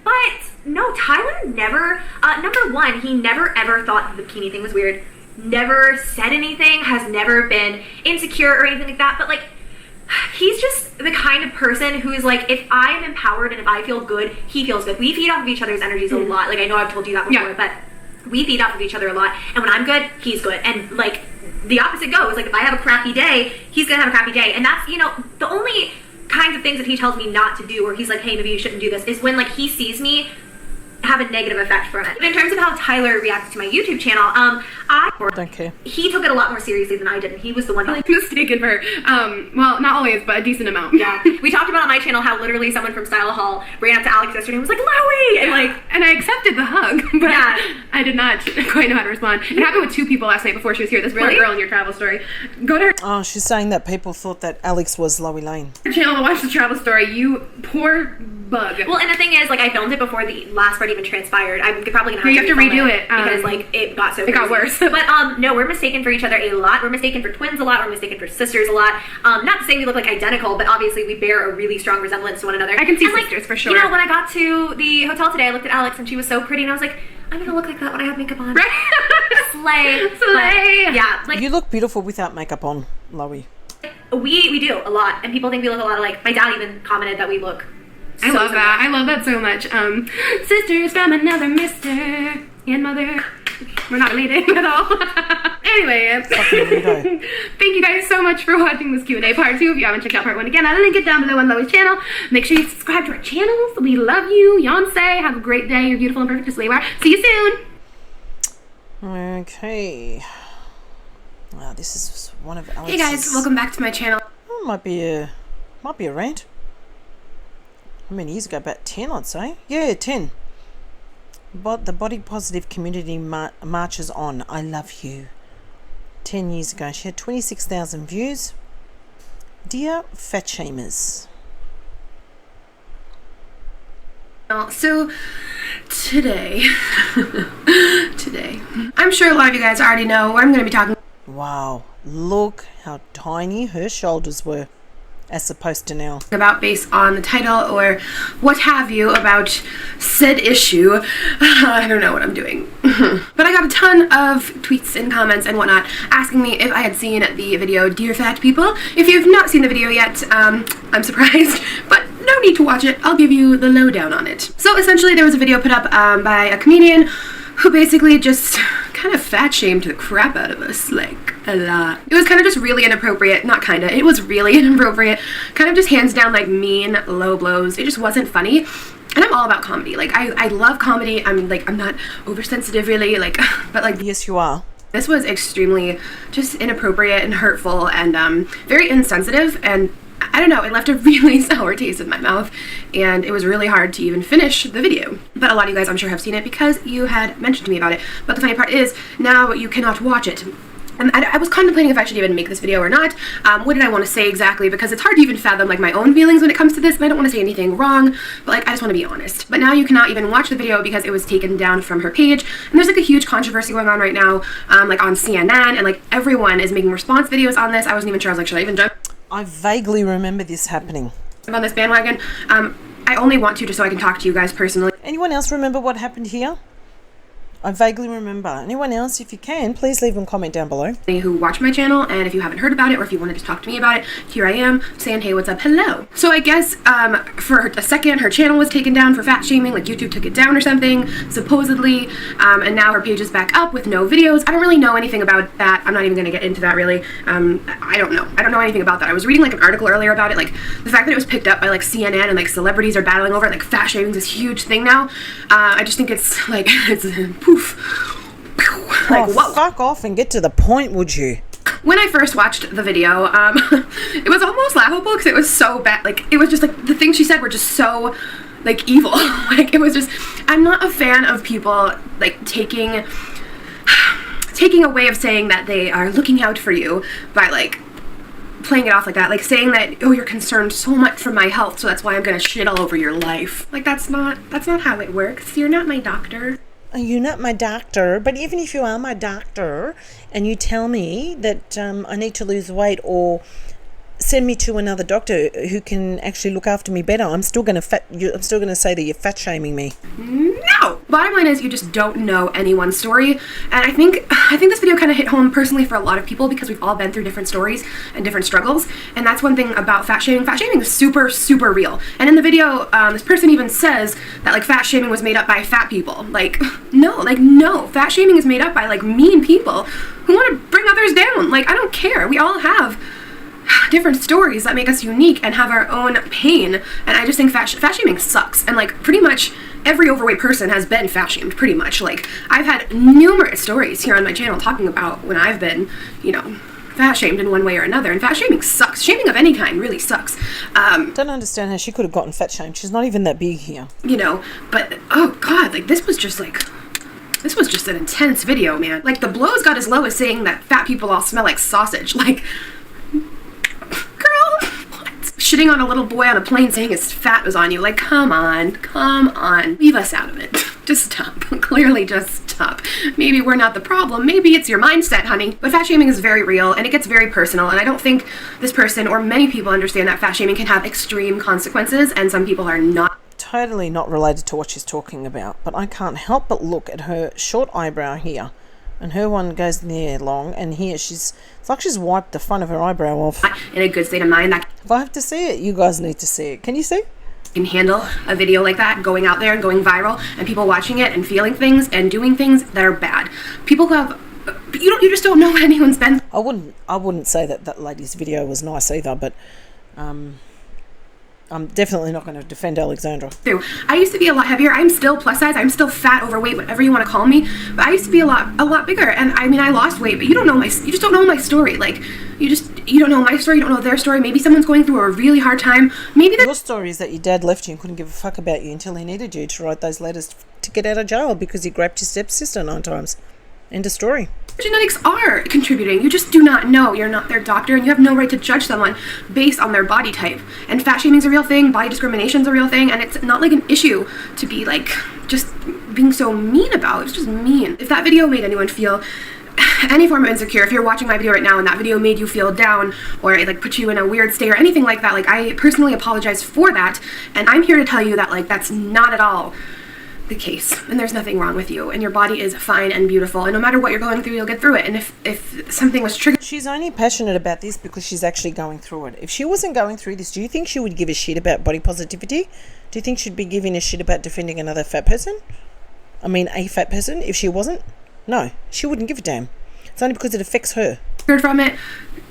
But no, Tyler never, number one, he never ever thought the bikini thing was weird. Never said anything, has never been insecure or anything like that, but like, he's just the kind of person who is like, if I'm empowered and if I feel good, he feels good. We feed off of each other's energies a lot. Like, I know I've told you that before, but we feed off of each other a lot, and when I'm good, he's good. And like, the opposite goes. Like, if I have a crappy day, he's gonna have a crappy day. And that's, you know, the only kinds of things that he tells me not to do, or he's like, hey, maybe you shouldn't do this, is when like he sees me have a negative effect from it. In terms of how Tyler reacts to my YouTube channel, I don't care. He took it a lot more seriously than I did, and he was the one who like mistaken for well, not always, but a decent amount. Yeah. We talked about on my channel how literally someone from Style Hall ran up to Alex yesterday and was like, Loey! And like, and I accepted the hug, but I did not quite know how to respond. It happened with two people last night before she was here. This poor girl in your travel story. Go to her Oh, she's saying that people thought that Alex was Loey Lane. channel to watch the travel story. You poor bug. Well, and the thing is, like, I filmed it before the last part even transpired. I'm probably gonna have to redo it because like it got so crazy. Got worse. But no, we're mistaken for each other a lot. We're mistaken for twins a lot. We're mistaken for sisters a lot. Not to say we look like identical, but obviously we bear a really strong resemblance to one another. I can see and, sisters, like, for sure. You know, when I got to the hotel today, I looked at Alex and she was so pretty, and I was like, I'm gonna look like that when I have makeup on. Right? Slay. Slay. But, yeah. Like, You look beautiful without makeup on. Loey. We do a lot, and people think we look a lot alike. My dad even commented that we look. I love that. I love that so much. Sisters from another mister and mother. We're not related at all. Anyway, thank you guys so much for watching this Q&A part 2. If you haven't checked out part 1 again, I'll link it down below on Loey's channel. Make sure you subscribe to our channels. We love you. Yonsei. Have a great day. You're beautiful and perfect just the way you are. See you soon. Okay. Wow, this is one of Alex's... Hey guys, welcome back to my channel. Oh, might be a rant. How many years ago? About 10, I'd say. Yeah, 10. But the body positive community marches on. I love you. 10 years ago. She had 26,000 views. Dear fat shamers. So today, I'm sure a lot of you guys already know what I'm going to be talking about. Wow, look how tiny her shoulders were as opposed to now. About based on the title or what have you about said issue. I don't know what I'm doing. But I got a ton of tweets and comments and whatnot asking me if I had seen the video Dear Fat People. If you've not seen the video yet, I'm surprised, but no need to watch it. I'll give you the lowdown on it. So essentially there was a video put up by a comedian who basically just kind of fat shamed the crap out of us, like a lot. It was kind of just really inappropriate, not kinda, it was really inappropriate, kind of just hands down like mean, low blows. It just wasn't funny. And I'm all about comedy. Like I love comedy. I'm not oversensitive really, like, but like, yes you are. This was extremely just inappropriate and hurtful and very insensitive, and I don't know, it left a really sour taste in my mouth, and it was really hard to even finish the video. But a lot of you guys I'm sure have seen it because you had mentioned to me about it. But the funny part is, now you cannot watch it. And I was contemplating if I should even make this video or not. What did I want to say exactly? Because it's hard to even fathom like my own feelings when it comes to this, and I don't want to say anything wrong, but like I just want to be honest. But now you cannot even watch the video because it was taken down from her page, and there's like a huge controversy going on right now, like on CNN, and like everyone is making response videos on this. I wasn't even sure. I was like, should I even jump? I vaguely remember this happening. On this bandwagon. I only want to just so I can talk to you guys personally. Anyone else remember what happened here? I vaguely remember. Anyone else, if you can, please leave a comment down below. Who watch my channel, and if you haven't heard about it or if you want to just talk to me about it, here I am saying, hey, what's up, hello. So I guess for a second her channel was taken down for fat shaming, like YouTube took it down or something, supposedly, and now her page is back up with no videos. I don't really know anything about that. I'm not even going to get into that really. I don't know anything about that. I was reading like an article earlier about it, like the fact that it was picked up by like CNN and like celebrities are battling over it, like fat shaming is this huge thing now. I just think it's like, it's poof. Like, oh, whoa. Fuck off and get to the point, would you? When I first watched the video, it was almost laughable because it was so bad. Like, it was just like, the things she said were just so, like, evil. Like, it was just, I'm not a fan of people, like, taking a way of saying that they are looking out for you by, like, playing it off like that, like saying that, oh, you're concerned so much for my health, so that's why I'm gonna shit all over your life. Like, that's not how it works. You're not my doctor. You're not my doctor, but even if you are my doctor and you tell me that I need to lose weight or send me to another doctor who can actually look after me better, I'm still going to say that you're fat shaming me. No! Bottom line is, you just don't know anyone's story, and I think this video kind of hit home personally for a lot of people because we've all been through different stories and different struggles, and that's one thing about fat shaming. Fat shaming is super, super real. And in the video, this person even says that like fat shaming was made up by fat people. Like, no, fat shaming is made up by like mean people who want to bring others down. Like, I don't care. We all have different stories that make us unique and have our own pain, and I just think fat shaming sucks. And like pretty much every overweight person has been fat shamed, pretty much. Like, I've had numerous stories here on my channel talking about when I've been, you know, fat shamed in one way or another, and fat shaming sucks. Shaming of any kind really sucks. Don't understand how she could have gotten fat shamed. She's not even that big here. You know, but oh god, like this was just an intense video, man. Like, the blows got as low as saying that fat people all smell like sausage. Like, girl, what? Shitting on a little boy on a plane saying his fat was on you. Like, come on. Leave us out of it. Just stop. Clearly just stop. Maybe we're not the problem. Maybe it's your mindset, honey. But fat shaming is very real, and it gets very personal, and I don't think this person or many people understand that fat shaming can have extreme consequences, and some people are not. Totally not related to what she's talking about, but I can't help but look at her short eyebrow here. And her one goes near long, and here it's like she's wiped the front of her eyebrow off. In a good state of mind that If I have to see it, you guys need to see it. Can you see? can handle a video like that going out there and going viral and people watching it and feeling things and doing things that are bad. People who have, you just don't know what anyone's been I wouldn't say that lady's video was nice either, but I'm definitely not going to defend Alexandra. through. I used to be a lot heavier. I'm still plus size. I'm still fat, overweight, whatever you want to call me. But I used to be a lot bigger. And I mean, I lost weight, but you just don't know my story. Like, you don't know my story. You don't know their story. Maybe someone's going through a really hard time. Maybe they're Your story is that your dad left you and couldn't give a fuck about you until he needed you to write those letters to get out of jail because he grabbed your stepsister 9 times. End of story. genetics are contributing. You just do not know. You're not their doctor, and you have no right to judge someone based on their body type. And fat shaming is a real thing. Body discrimination is a real thing, and it's not like an issue to be like just being so mean about. It's just mean. If that video made anyone feel any form of insecure, if you're watching my video right now and that video made you feel down or it like put you in a weird state or anything like that, like I personally apologize for that, and I'm here to tell you that like that's not at all the case, and there's nothing wrong with you, and your body is fine and beautiful, and no matter what you're going through, you'll get through it. And if something was triggered, She's only passionate about this because she's actually going through it. If she wasn't going through this, do you think she would give a shit about body positivity? Do you think she'd be giving a shit about defending another fat person? I mean, a fat person, if she wasn't? No, she wouldn't give a damn. It's only because it affects her. from it,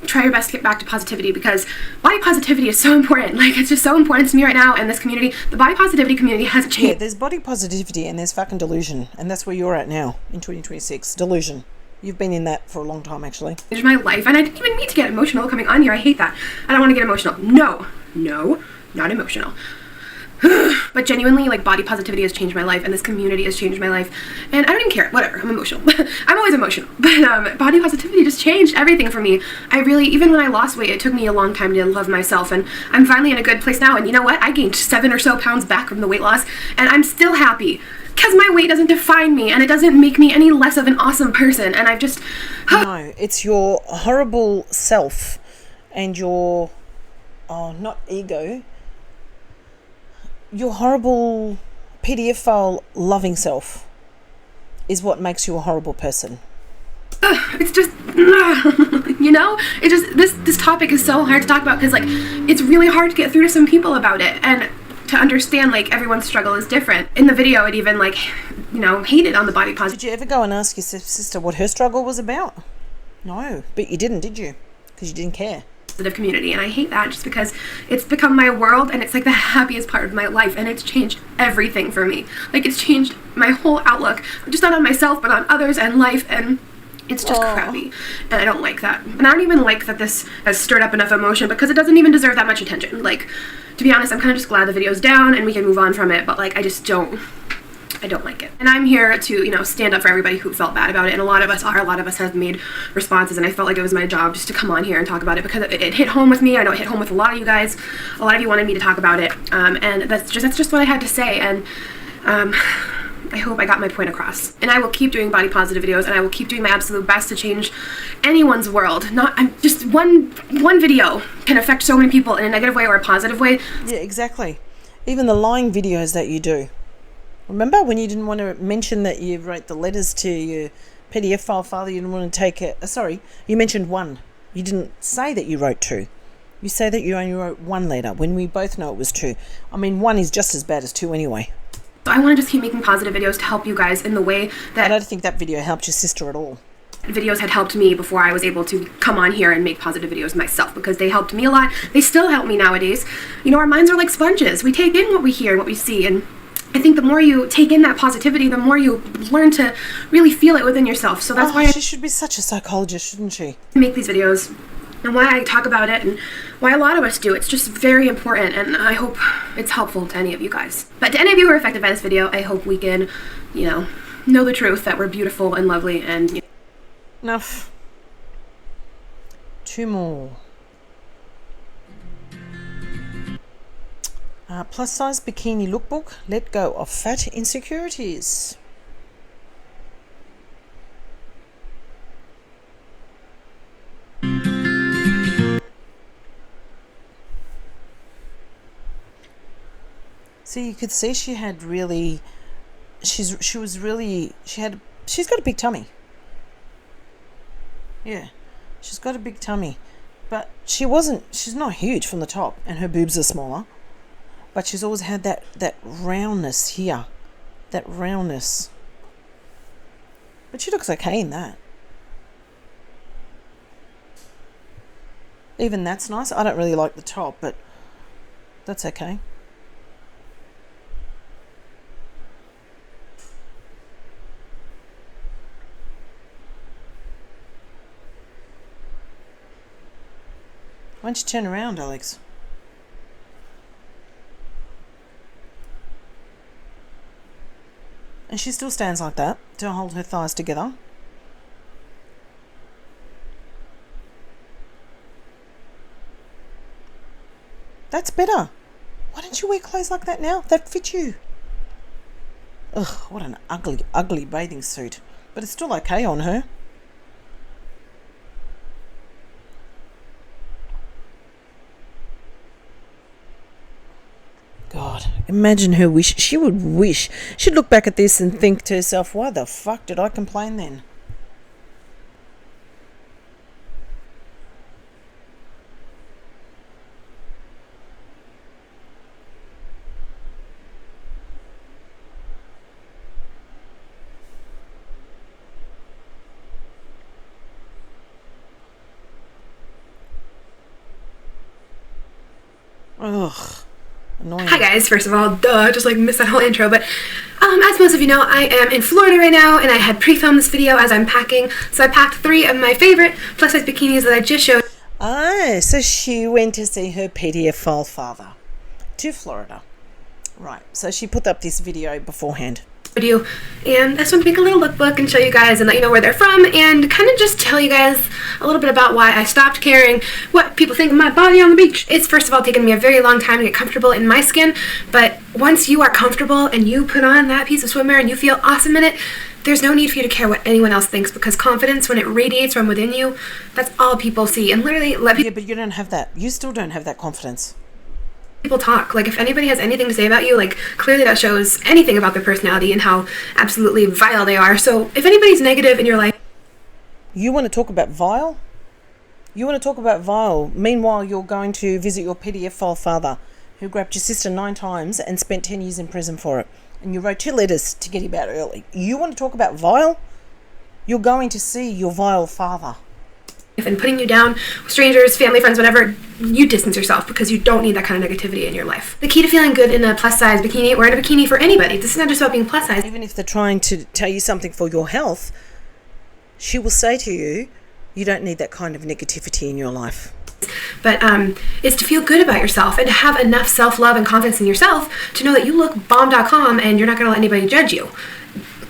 try your best to get back to positivity, because body positivity is so important. Like, it's just so important to me right now, and this community, the body positivity community has Yeah, changed there's body positivity and there's fucking delusion. And that's where you're at now in 2026. Delusion. You've been in that for a long time, actually. my life, and I didn't even need to get emotional coming on here. I hate that. I don't want to get emotional. No, not emotional. But genuinely, like, body positivity has changed my life, and this community has changed my life, and I don't even care. Whatever, I'm emotional. I'm always emotional, but body positivity just changed everything for me. I really, even when I lost weight, it took me a long time to love myself, and I'm finally in a good place now. And you know what? I gained 7 or so pounds back from the weight loss, and I'm still happy because my weight doesn't define me, and it doesn't make me any less of an awesome person. And I've just No, it's your horrible self and your, not ego, your horrible PDF file loving self is what makes you a horrible person. it's just you know, it just this topic is so hard to talk about, because like it's really hard to get through to some people about it, and to understand like everyone's struggle is different. In the video, it even like, you know, hated on the body positive Did you ever go and ask your sister what her struggle was about? No, but you didn't, did you? Because you didn't care. community, and I hate that just because it's become my world, and it's like the happiest part of my life, and it's changed everything for me. Like, it's changed my whole outlook, just not on myself but on others and life, and it's just crappy, and I don't like that. And I don't even like that this has stirred up enough emotion, because it doesn't even deserve that much attention. Like, to be honest, I'm kind of just glad the video's down and we can move on from it, but like I don't like it. And I'm here to, you know, stand up for everybody who felt bad about it, and a lot of us have made responses, and I felt like it was my job just to come on here and talk about it, because it hit home with me. I know it hit home with a lot of you guys. A lot of you wanted me to talk about it, and that's just what I had to say, and I hope I got my point across. And I will keep doing body positive videos, and I will keep doing my absolute best to change anyone's world. I'm just one video can affect so many people in a negative way or a positive way. Yeah, exactly. Even the lying videos that you do. Remember when you didn't want to mention that you wrote the letters to your PDF file father, you didn't want to take it. Sorry, you mentioned 1. You didn't say that you wrote 2. You say that you only wrote 1 letter when we both know it was 2. I mean, 1 is just as bad as 2 anyway. So I want to just keep making positive videos to help you guys in the way that I don't think that video helped your sister at all. videos had helped me before I was able to come on here and make positive videos myself, because they helped me a lot. They still help me nowadays. You know, our minds are like sponges. We take in what we hear and what we see, and I think the more you take in that positivity, the more you learn to really feel it within yourself. So that's why she should be such a psychologist, shouldn't she? I make these videos, and why I talk about it, and why a lot of us do. It's just very important, and I hope it's helpful to any of you guys. But to any of you who are affected by this video, I hope we can, you know the truth, that we're beautiful and lovely, and Enough. 2 more. Plus size bikini lookbook. Let go of fat insecurities. So you could see she had really, she's got a big tummy. Yeah. She's got a big tummy. But she's not huge from the top, and her boobs are smaller. But she's always had that roundness here. That roundness. But she looks okay in that. Even that's nice. I don't really like the top, but that's okay. Why don't you turn around, Alex? And she still stands like that to hold her thighs together. That's better. Why don't you wear clothes like that now? That fit you. Ugh, what an ugly, ugly bathing suit. But it's still okay on her. God, imagine her wish. She would wish. She'd look back at this and think to herself, why the fuck did I complain then? Ugh. Annoying. Hi guys, first of all, just like missed that whole intro, but as most of you know, I am in Florida right now, and I had pre-filmed this video as I'm packing, so I packed 3 of my favorite plus-size bikinis that I just showed. Oh, so she went to see her pedophile father to Florida. Right, so she put up this video beforehand. You, and I just want to make a little lookbook and show you guys and let you know where they're from, and kind of just tell you guys a little bit about why I stopped caring what people think of my body on the beach. It's first of all taken me a very long time to get comfortable in my skin, but once you are comfortable and you put on that piece of swimwear and you feel awesome in it, there's no need for you to care what anyone else thinks, because confidence, when it radiates from within you, that's all people see. And literally let people... Yeah, but you don't have that. You still don't have that confidence. People talk. Like, if anybody has anything to say about you, like, clearly that shows anything about their personality and how absolutely vile they are. So if anybody's negative in your life... You want to talk about vile? You want to talk about vile. Meanwhile, you're going to visit your pedophile father, who grabbed your sister 9 times and spent 10 years in prison for it. And you wrote 2 letters to get him out early. You want to talk about vile? You're going to see your vile father. And putting you down, strangers, family, friends, whatever, you distance yourself, because you don't need that kind of negativity in your life. The key to feeling good in a plus-size bikini, or in a bikini for anybody, this is not just about being plus-size. Even if they're trying to tell you something for your health, she will say to you, you don't need that kind of negativity in your life. But is to feel good about yourself and to have enough self-love and confidence in yourself to know that you look bomb.com and you're not going to let anybody judge you.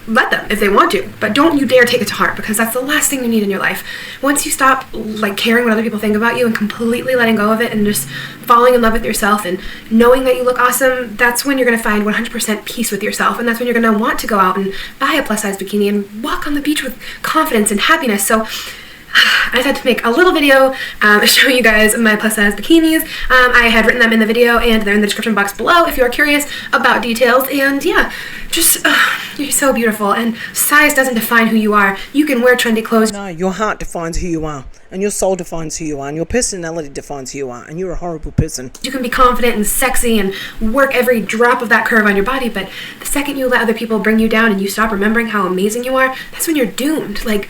Let them if they want to, but don't you dare take it to heart, because that's the last thing you need in your life. Once you stop like caring what other people think about you and completely letting go of it and just falling in love with yourself and knowing that you look awesome, that's when you're going to find 100% peace with yourself, and that's when you're going to want to go out and buy a plus-size bikini and walk on the beach with confidence and happiness. So I just had to make a little video showing you guys my plus-size bikinis. I had written them in the video, and they're in the description box below if you are curious about details. And yeah, just you're so beautiful, and size doesn't define who you are. You can wear trendy clothes. No, your heart defines who you are, and your soul defines who you are, and your personality defines who you are, and you're a horrible person. You can be confident and sexy and work every drop of that curve on your body, but the second you let other people bring you down and you stop remembering how amazing you are, that's when you're doomed. Like,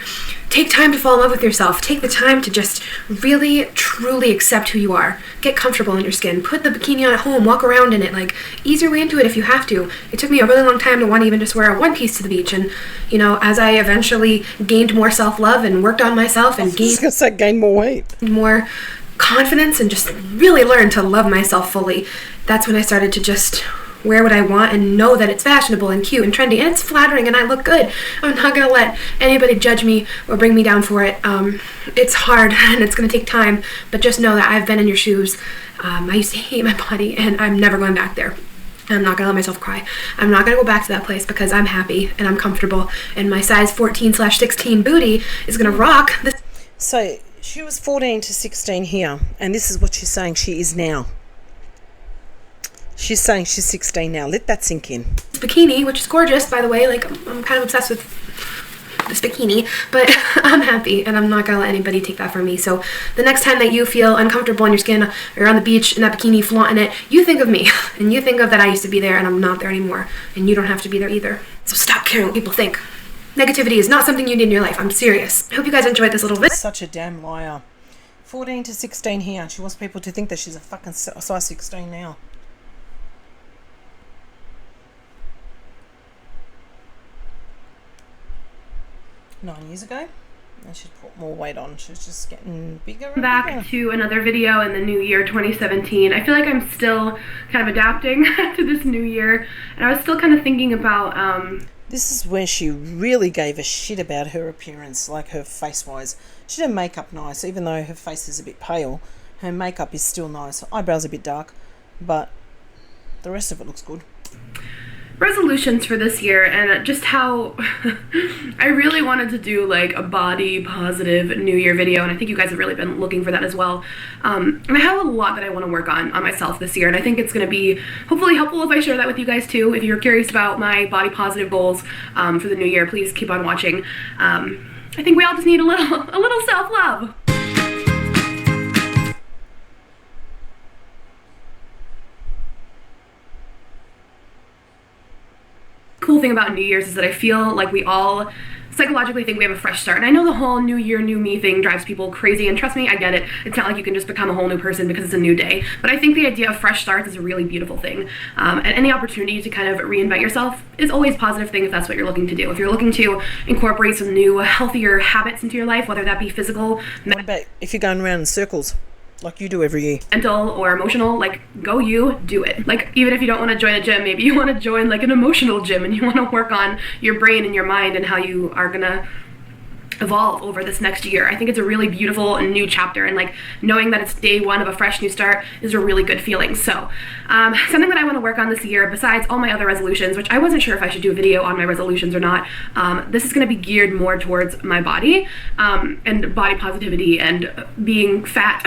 take time to fall in love with yourself. Take the time to just really, truly accept who you are. Get comfortable in your skin. Put the bikini on at home. Walk around in it. Like, ease your way into it if you have to. It took me a really long time to want to even just wear a one piece to the beach. And, you know, as I eventually gained more self-love and worked on myself and gained more weight, more confidence, and just really learned to love myself fully, that's when I started to just wear what I want and know that it's fashionable and cute and trendy and it's flattering and I look good. I'm not going to let anybody judge me or bring me down for it. It's hard and it's going to take time, but just know that I've been in your shoes. I used to hate my body, and I'm never going back there. I'm not going to let myself cry. I'm not going to go back to that place, because I'm happy and I'm comfortable, and my size 14/16 booty is going to rock this. So she was 14 to 16 here, and this is what she's saying she is now. She's saying she's 16 now. Let that sink in. Bikini, which is gorgeous, by the way. Like, I'm kind of obsessed with this bikini, but I'm happy and I'm not gonna let anybody take that from me. So the next time that you feel uncomfortable in your skin or on the beach in that bikini flaunting it, you think of me and you think of that I used to be there and I'm not there anymore, and you don't have to be there either. So stop caring what people think. Negativity is not something you need in your life. I'm serious. I hope you guys enjoyed this little video. Such a damn liar. 14 to 16 here. She wants people to think that she's a fucking size 16 now. Nine years ago, and she'd put more weight on. She was just getting bigger and Back bigger. to another video in the new year 2017. I feel like I'm still kind of adapting to this new year, and I was still kind of thinking about This is where she really gave a shit about her appearance, like her face-wise. She did her makeup nice, even though her face is a bit pale. Her makeup is still nice. Her eyebrows are a bit dark, but the rest of it looks good. resolutions for this year, and just how I really wanted to do like a body positive new year video, and I think you guys have really been looking for that as well. And I have a lot that I want to work on myself this year, and I think it's going to be hopefully helpful if I share that with you guys too. If you're curious about my body positive goals for the new year, please keep on watching. I think we all just need a little self-love. Cool thing about New Year's is that I feel like we all psychologically think we have a fresh start. And I know the whole new year, new me thing drives people crazy, and trust me, I get it. It's not like you can just become a whole new person because it's a new day. But I think the idea of fresh starts is a really beautiful thing. And any opportunity to kind of reinvent yourself is always a positive thing if that's what you're looking to do. If you're looking to incorporate some new, healthier habits into your life, whether that be physical, What about if you're going around in circles like you do every year? mental, or emotional, like go you, do it. Like even if you don't want to join a gym, maybe you want to join like an emotional gym and you want to work on your brain and your mind and how you are gonna evolve over this next year. I think it's a really beautiful and new chapter, and like knowing that it's day one of a fresh new start is a really good feeling. So something that I want to work on this year, besides all my other resolutions, which I wasn't sure if I should do a video on my resolutions or not, this is going to be geared more towards my body and body positivity and being fat.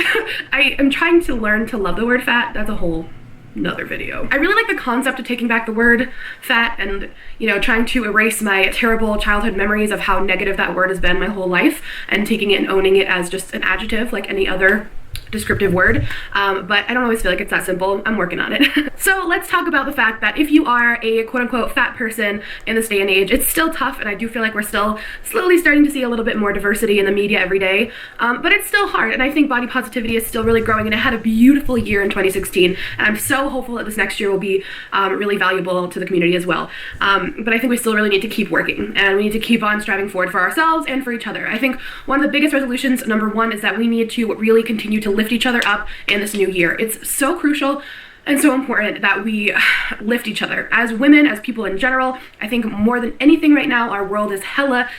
I am trying to learn to love the word fat. That's a whole another video. I really like the concept of taking back the word fat and, you know, trying to erase my terrible childhood memories of how negative that word has been my whole life, and taking it and owning it as just an adjective like any other descriptive word. But I don't always feel like it's that simple. I'm working on it. So let's talk about the fact that if you are a quote-unquote fat person in this day and age, it's still tough, and I do feel like we're still slowly starting to see a little bit more diversity in the media every day, but it's still hard, and I think body positivity is still really growing, and it had a beautiful year in 2016, and I'm so hopeful that this next year will be really valuable to the community as well. But I think we still really need to keep working, and we need to keep on striving forward for ourselves and for each other. I think one of the biggest resolutions, number one, is that we need to really continue to lift each other up in this new year. It's so crucial and so important that we lift each other as women, as people in general. I think more than anything right now, our world is hella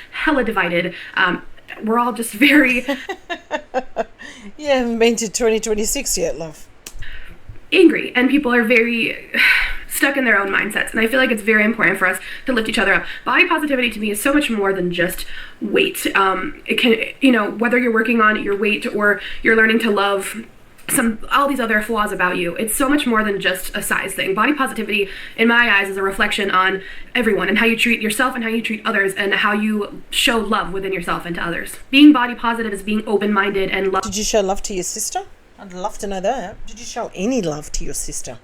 divided. We're all just very You haven't been to 2026 yet, love. angry, and people are very stuck in their own mindsets, and I feel like it's very important for us to lift each other up. Body positivity to me is so much more than just weight. It can, you know, whether you're working on your weight or you're learning to love all these other flaws about you, it's so much more than just a size thing. Body positivity, in my eyes, is a reflection on everyone and how you treat yourself and how you treat others and how you show love within yourself and to others. Being body positive is being open-minded and love. Did you show love to your sister? I'd love to know that. Did you show any love to your sister?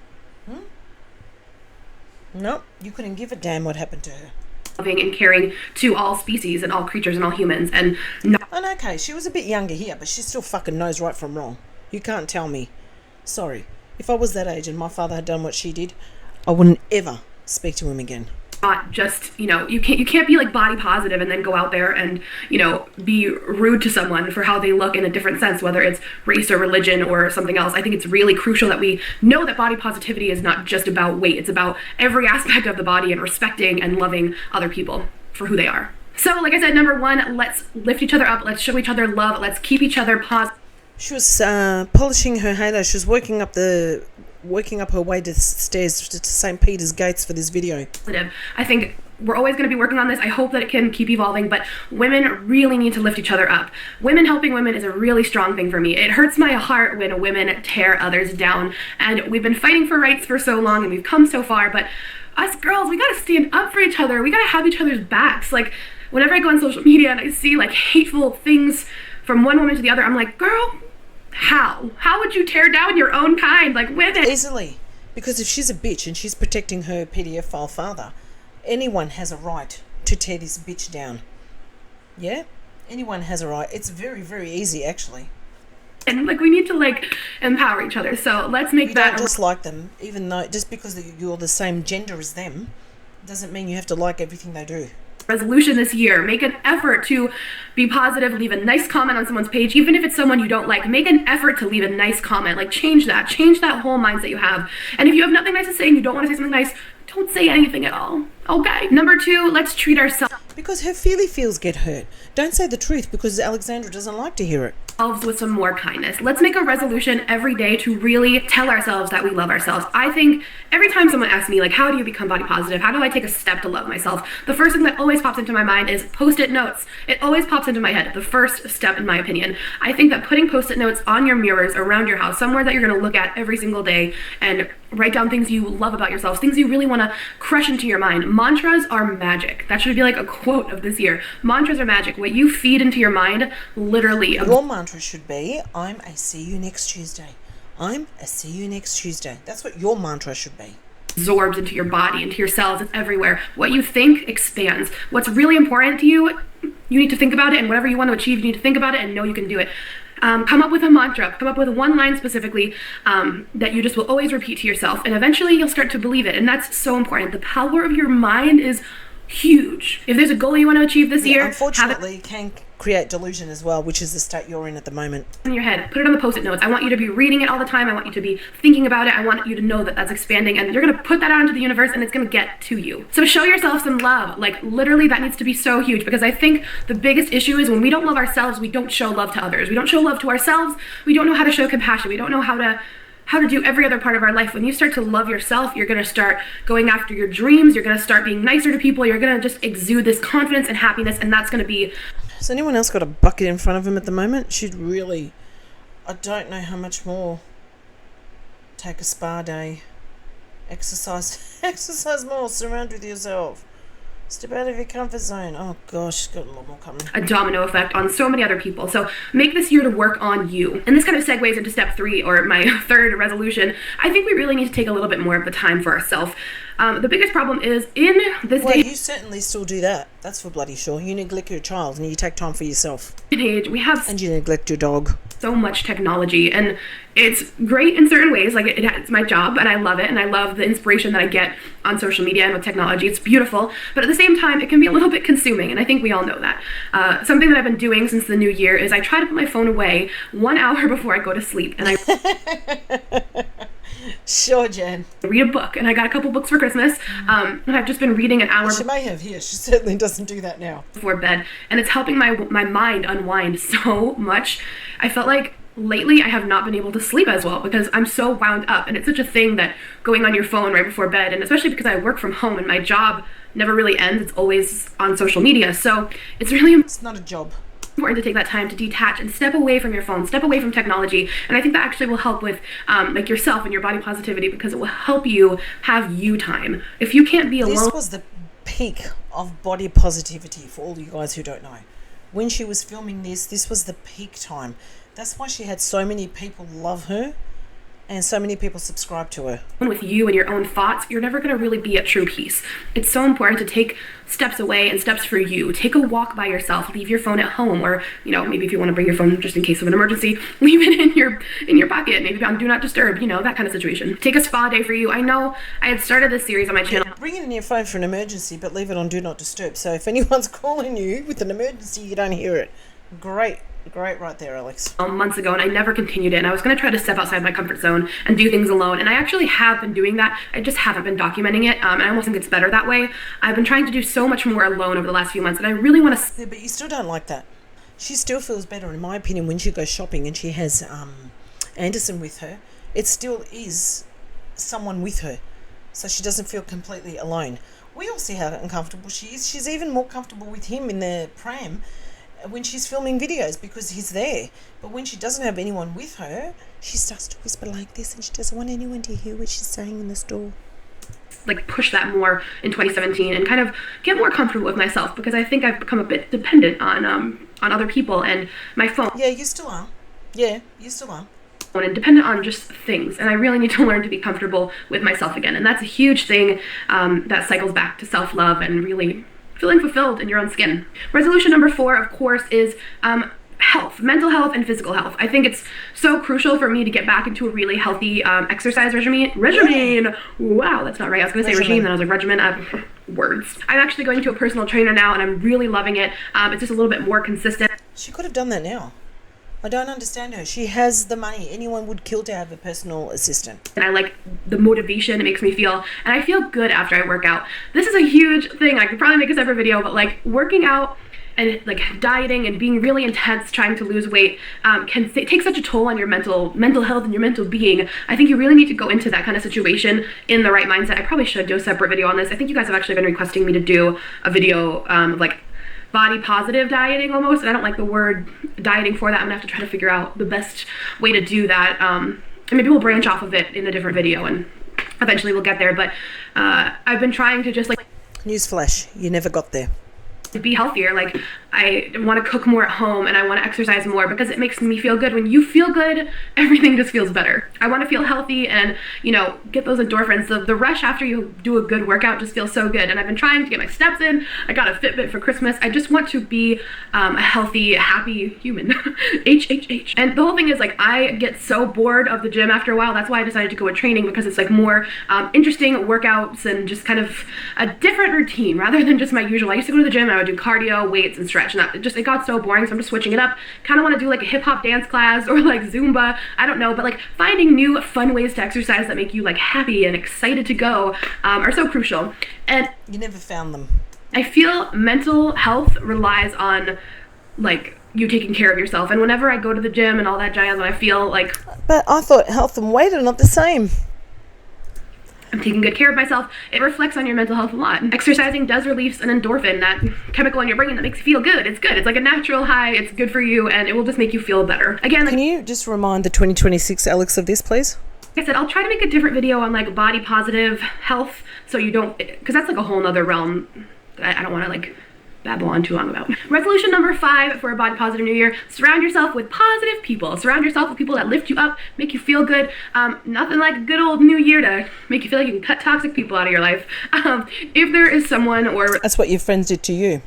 No, you couldn't give a damn what happened to her. Loving and caring to all species and all creatures and all humans, and not And okay, she was a bit younger here, but she still fucking knows right from wrong. You can't tell me. Sorry. If I was that age and my father had done what she did, I wouldn't ever speak to him again. not just, you know, you can't be like body positive and then go out there and, you know, be rude to someone for how they look in a different sense, whether it's race or religion or something else. I think it's really crucial that we know that body positivity is not just about weight. It's about every aspect of the body and respecting and loving other people for who they are. So like I said, number one, let's lift each other up. Let's show each other love. Let's keep each other positive. She was polishing her halo. She was working up her way to stairs to St. Peter's Gates for this video. I think we're always going to be working on this. I hope that it can keep evolving, but women really need to lift each other up. Women helping women is a really strong thing for me. It hurts my heart when women tear others down, and we've been fighting for rights for so long and we've come so far, but us girls, we got to stand up for each other. We got to have each other's backs. Like, whenever I go on social media and I see like hateful things from one woman to the other, I'm like, girl, how would you tear down your own kind, like women? Easily. Because if she's a bitch and she's protecting her pedophile father, anyone has a right to tear this bitch down. Yeah? Anyone has a right. It's very, very easy, actually. And like, we need to like empower each other. So let's make You that. don't dislike them, even though just because you're the same gender as them, doesn't mean you have to like everything they do. Resolution this year. Make an effort to be positive. Leave a nice comment on someone's page, even if it's someone you don't like. Make an effort to leave a nice comment. Like, change that whole mindset you have. And if you have nothing nice to say and you don't want to say something nice, don't say anything at all. Okay. Number 2, let's treat ourselves Because her feels get hurt. Don't say the truth because Alexandra doesn't like to hear it. with some more kindness. Let's make a resolution every day to really tell ourselves that we love ourselves. I think every time someone asks me, like, how do you become body positive? How do I take a step to love myself? The first thing that always pops into my mind is Post-it notes. It always pops into my head. The first step, in my opinion. I think that putting Post-it notes on your mirrors around your house, somewhere that you're going to look at every single day and write down things you love about yourself, things you really want to crush into your mind. Mantras are magic. That should be like a quote of this year. Mantras are magic. What you feed into your mind, literally. Your mantra should be, I'm a see you next Tuesday. I'm a see you next Tuesday. That's what your mantra should be. Absorbs into your body, into your cells. It's everywhere. What you think expands. What's really important to you, you need to think about it, and whatever you want to achieve, you need to think about it and know you can do it. Come up with a mantra. Come up with one line specifically that you just will always repeat to yourself, and eventually you'll start to believe it. And that's so important. The power of your mind is huge. If there's a goal you want to achieve this year, unfortunately, it can create delusion as well, which is the state you're in at the moment. In your head, put it on the Post-it notes. I want you to be reading it all the time. I want you to be thinking about it. I want you to know that that's expanding, and you're going to put that out into the universe, and it's going to get to you. So show yourself some love. Like, literally, that needs to be so huge, because I think the biggest issue is when we don't love ourselves, we don't show love to others. We don't show love to ourselves. We don't know how to show compassion. We don't know how to do every other part of our life. When you start to love yourself, you're going to start going after your dreams. You're going to start being nicer to people. You're going to just exude this confidence and happiness, and that's going to be... Has anyone else got a bucket in front of him at the moment? Should really, I don't know how much more. Take a spa day. Exercise more. Surround with yourself. Step out of your comfort zone. Oh gosh, got a lot more coming. A domino effect on so many other people. So make this year to work on you. And this kind of segues into step 3, or my 3rd resolution. I think we really need to take a little bit more of the time for ourselves. The biggest problem is in this day you certainly still do that. That's for bloody sure. You neglect your child and you take time for yourself. and age, we have And you neglect your dog. so much technology, and it's great in certain ways. Like, it's my job and I love it, and I love the inspiration that I get on social media and with technology. It's beautiful, but at the same time, it can be a little bit consuming, and I think we all know that. Something that I've been doing since the new year is I try to put my phone away 1 hour before I go to sleep, and I Sure, Jen. read a book. And I got a couple books for Christmas, and I've just been reading an hour She may have here. She certainly doesn't do that now. before bed, and it's helping my mind unwind so much. I felt like lately I have not been able to sleep as well because I'm so wound up, and it's such a thing that going on your phone right before bed, and especially because I work from home and my job never really ends, it's always on social media, so it's really It's not a job. important to take that time to detach and step away from your phone, step away from technology. And I think that actually will help with like yourself and your body positivity, because it will help you have you time. If you can't be alone. This was the peak of body positivity for all you guys who don't know. When she was filming this was the peak time. That's why she had so many people love her and so many people subscribe to her. With you and your own thoughts, you're never going to really be at true peace. It's so important to take steps away and steps for you. Take a walk by yourself. Leave your phone at home, or maybe if you want to bring your phone just in case of an emergency, leave it in your pocket. Maybe on do not disturb. That kind of situation. Take a spa day for you. I know I had started this series on my channel. Bring it in your phone for an emergency, but leave it on do not disturb. So if anyone's calling you with an emergency, you don't hear it. Great right there, Alex. Months ago, and I never continued it, and I was going to try to step outside my comfort zone and do things alone, and I actually have been doing that. I just haven't been documenting it, and I almost think it's better that way. I've been trying to do so much more alone over the last few months, and I really want to... Yeah, but you still don't like that. She still feels better, in my opinion, when she goes shopping and she has Anderson with her. It still is someone with her, so she doesn't feel completely alone. We all see how uncomfortable she is. She's even more comfortable with him in the pram when she's filming videos because he's there. But when she doesn't have anyone with her, she starts to whisper like this, and she doesn't want anyone to hear what she's saying in the store. like push that more in 2017 and kind of get more comfortable with myself, because I think I've become a bit dependent on other people and my phone. Yeah, you still are. Yeah, you still are. And dependent on just things, and I really need to learn to be comfortable with myself again, and that's a huge thing that cycles back to self-love and really feeling fulfilled in your own skin. Resolution number 4, of course, is health, mental health and physical health. I think it's so crucial for me to get back into a really healthy exercise regimen. Wow, that's not right. I was going to say regime, then I was like regimen. Words. I'm actually going to a personal trainer now, and I'm really loving it. It's just a little bit more consistent. She could have done that now. I don't understand her. She has the money. Anyone would kill to have a personal assistant. And I like the motivation it makes me feel, and I feel good after I work out. This is a huge thing. I could probably make a separate video, but like working out and like dieting and being really intense trying to lose weight can take such a toll on your mental health and your mental being. I think you really need to go into that kind of situation in the right mindset. I probably should do a separate video on this. I think you guys have actually been requesting me to do a video of like body positive dieting almost, and I don't like the word dieting for that. I'm gonna have to try to figure out the best way to do that, and maybe we'll branch off of it in a different video and eventually we'll get there. But I've been trying to just like Newsflash, you never got there. Be healthier. Like I want to cook more at home and I want to exercise more because it makes me feel good. When you feel good, everything just feels better. I want to feel healthy and, you know, get those endorphins. The rush after you do a good workout just feels so good. And I've been trying to get my steps in. I got a Fitbit for Christmas. I just want to be a healthy, happy human. HHH. And the whole thing is like I get so bored of the gym after a while. That's why I decided to go with training, because it's like more interesting workouts and just kind of a different routine rather than just my usual. I used to go to the gym and I would do cardio, weights, and stretch, and it got so boring, so I'm just switching it up. Kind of want to do like a hip-hop dance class or like Zumba, I don't know, but like finding new fun ways to exercise that make you like happy and excited to go are so crucial. And you never found them. I feel mental health relies on like you taking care of yourself, and whenever I go to the gym and all that jazz and I feel like, but I thought health and weight are not the same. I'm taking good care of myself, it reflects on your mental health a lot. Exercising does release an endorphin, that chemical in your brain that makes you feel good. It's good. It's like a natural high. It's good for you, and it will just make you feel better. Again, like, can you just remind the 2026 Alex of this, please? like I said, I'll try to make a different video on like body positive health, so you don't, because that's like a whole nother realm that I don't want to like babble on too long about. Resolution number 5 for a body positive new year: surround yourself with positive people. Surround yourself with people that lift you up, make you feel good. Nothing like a good old new year to make you feel like you can cut toxic people out of your life. If there is someone, or that's what your friends did to you,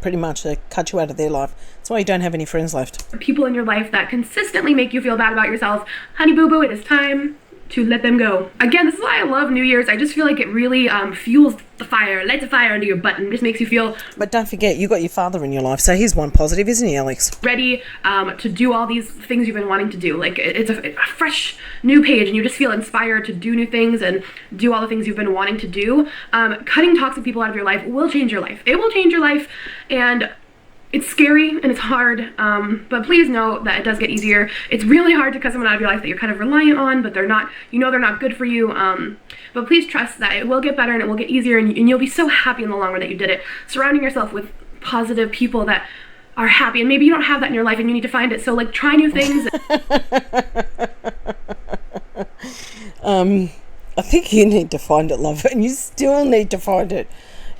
pretty much. They cut you out of their life. That's why you don't have any friends left. People in your life that consistently make you feel bad about yourself, honey boo boo, it is time to let them go. Again, this is why I love New Year's. I just feel like it really fuels the fire, lights a fire under your butt, and just makes you feel. But don't forget, you got your father in your life, so he's one positive, isn't he, Alex? Ready to do all these things you've been wanting to do. Like it's a fresh new page, and you just feel inspired to do new things and do all the things you've been wanting to do. Cutting toxic people out of your life will change your life. It will change your life, and it's scary and it's hard, but please know that it does get easier. It's really hard to cut someone out of your life that you're kind of reliant on, but they're not, you know, they're not good for you. But please trust that it will get better and it will get easier, and you'll be so happy in the long run that you did it. Surrounding yourself with positive people that are happy, and maybe you don't have that in your life and you need to find it. So like try new things. I think you need to find it, love, and you still need to find it.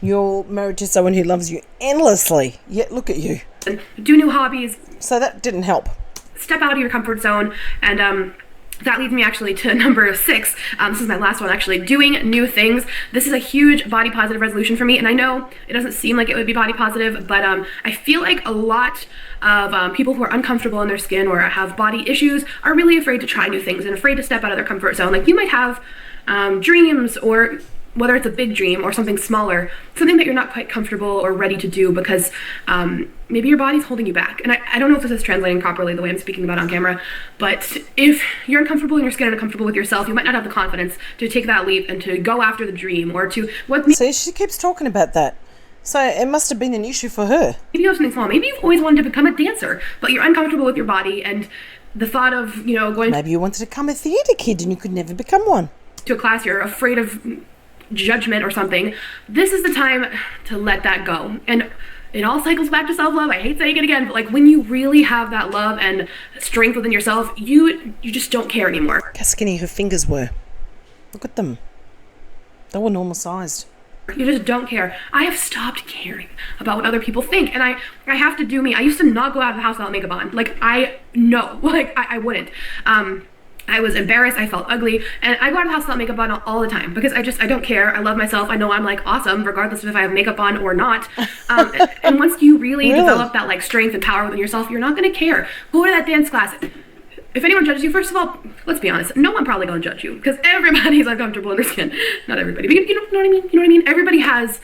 You're married to someone who loves you endlessly, yet look at you. And do new hobbies. So that didn't help. Step out of your comfort zone, and that leads me actually to number 6. This is my last one, actually. Doing new things. This is a huge body positive resolution for me, and I know it doesn't seem like it would be body positive, but I feel like a lot of people who are uncomfortable in their skin or have body issues are really afraid to try new things and afraid to step out of their comfort zone. Like you might have dreams, or whether it's a big dream or something smaller, something that you're not quite comfortable or ready to do because maybe your body's holding you back. And I don't know if this is translating properly the way I'm speaking about on camera, but if you're uncomfortable in your skin and uncomfortable with yourself, you might not have the confidence to take that leap and to go after the dream, or to So she keeps talking about that. So it must have been an issue for her. Maybe you have something small. Maybe you've always wanted to become a dancer, but you're uncomfortable with your body, and the thought of, you know, going... Maybe you wanted to become a theatre kid and you could never become one. ...to a class, you're afraid of judgment or something. This is the time to let that go. And it all cycles back to self-love. I hate saying it again, but like when you really have that love and strength within yourself, you just don't care anymore. How skinny her fingers were. Look at them. They were normal sized. You just don't care. I have stopped caring about what other people think, and I have to do me. I used to not go out of the house without makeup on. Like, I wouldn't. I was embarrassed, I felt ugly, and I go out of the house without makeup on all the time because I don't care. I love myself. I know I'm like awesome regardless of if I have makeup on or not. And once you really develop that like strength and power within yourself, you're not gonna care. Go to that dance class. If anyone judges you, first of all, let's be honest, no one probably gonna judge you because everybody's uncomfortable in their skin. Not everybody, but you know what I mean? You know what I mean? Everybody has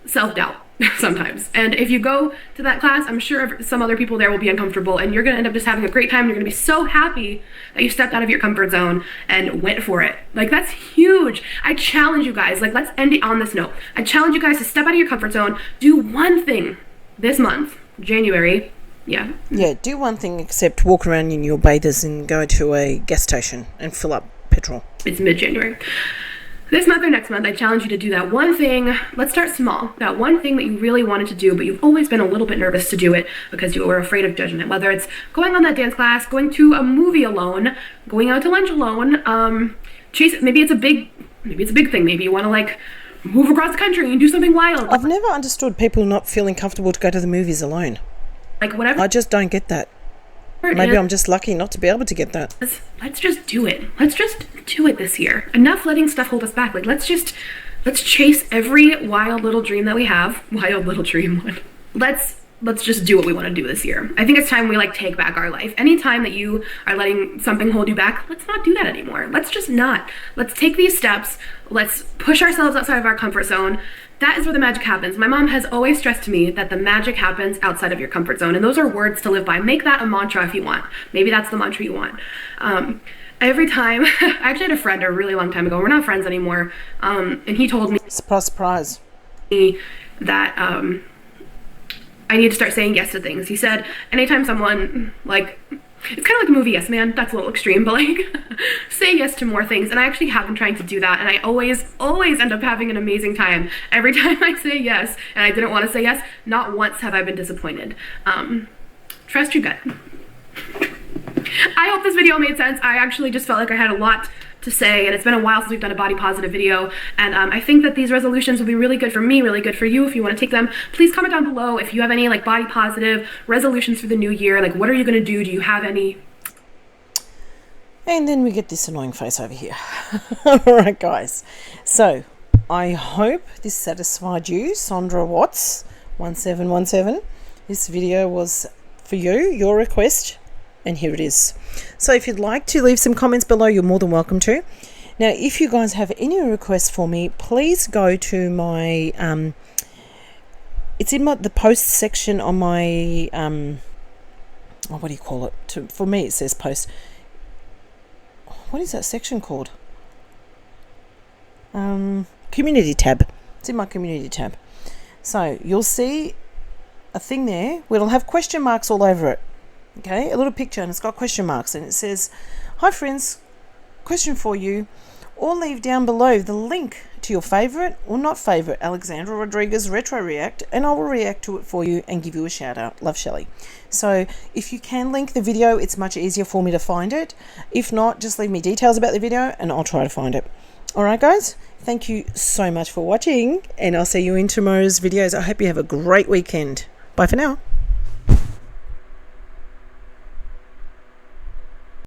self-doubt sometimes. And if you go to that class, I'm sure some other people there will be uncomfortable and you're gonna end up just having a great time. You're gonna be so happy that you stepped out of your comfort zone and went for it. Like, that's huge. I challenge you guys, like, let's end it on this note. I challenge you guys to step out of your comfort zone, do one thing this month, January. Yeah, do one thing except walk around in your bathers and go to a gas station and fill up petrol. It's mid-January. This month or next month, I challenge you to do that one thing. Let's start small. That one thing that you really wanted to do, but you've always been a little bit nervous to do it because you were afraid of judgment. Whether it's going on that dance class, going to a movie alone, going out to lunch alone, maybe it's a big thing. Maybe you want to like move across the country and do something wild. I've never understood people not feeling comfortable to go to the movies alone. Like, whatever. I just don't get that. Maybe I'm just lucky not to be able to get that. Let's just do it. Let's just do it this year. Enough letting stuff hold us back. Like, let's chase every wild little dream that we have. Wild little dream. Let's just do what we want to do this year. I think it's time we like take back our life. Anytime that you are letting something hold you back, let's not do that anymore. Let's just not. Let's take these steps. Let's push ourselves outside of our comfort zone. That is where the magic happens. My mom has always stressed to me that the magic happens outside of your comfort zone. And those are words to live by. Make that a mantra if you want. Maybe that's the mantra you want. Every time, I actually had a friend a really long time ago. We're not friends anymore. And he told me. Surprise. That I need to start saying yes to things. He said, anytime someone, like, it's kind of like the movie Yes Man. That's a little extreme, but like, say yes to more things. And I actually have been trying to do that. And I always end up having an amazing time. Every time I say yes, and I didn't want to say yes, not once have I been disappointed. Trust your gut. I hope this video made sense. I actually just felt like I had a lot to say, and it's been a while since we've done a body positive video, and I think that these resolutions will be really good for me, really good for you if you want to take them. Please comment down below if you have any like body positive resolutions for the new year. Like, what are you going to do? Do you have any? And then we get this annoying face over here. Alright guys, so I hope this satisfied you, Sandra Watts 1717. This video was for you, your request, and here it is. So if you'd like to leave some comments below, you're more than welcome to. Now, if you guys have any requests for me, please go to my it's in the post section on my what do you call it? For me it says post. What is that section called? Community tab. It's in my community tab. So you'll see a thing there where it'll have question marks all over it. Okay, a little picture, and it's got question marks, and it says, hi friends, question for you, or leave down below the link to your favorite or not favorite Alexandra Rodriguez retro react, and I will react to it for you and give you a shout out. Love, Shelley. So if you can link the video, it's much easier for me to find it. If not, just leave me details about the video and I'll try to find it. Alright guys, thank you so much for watching, and I'll see you in tomorrow's videos. I hope you have a great weekend. Bye for now.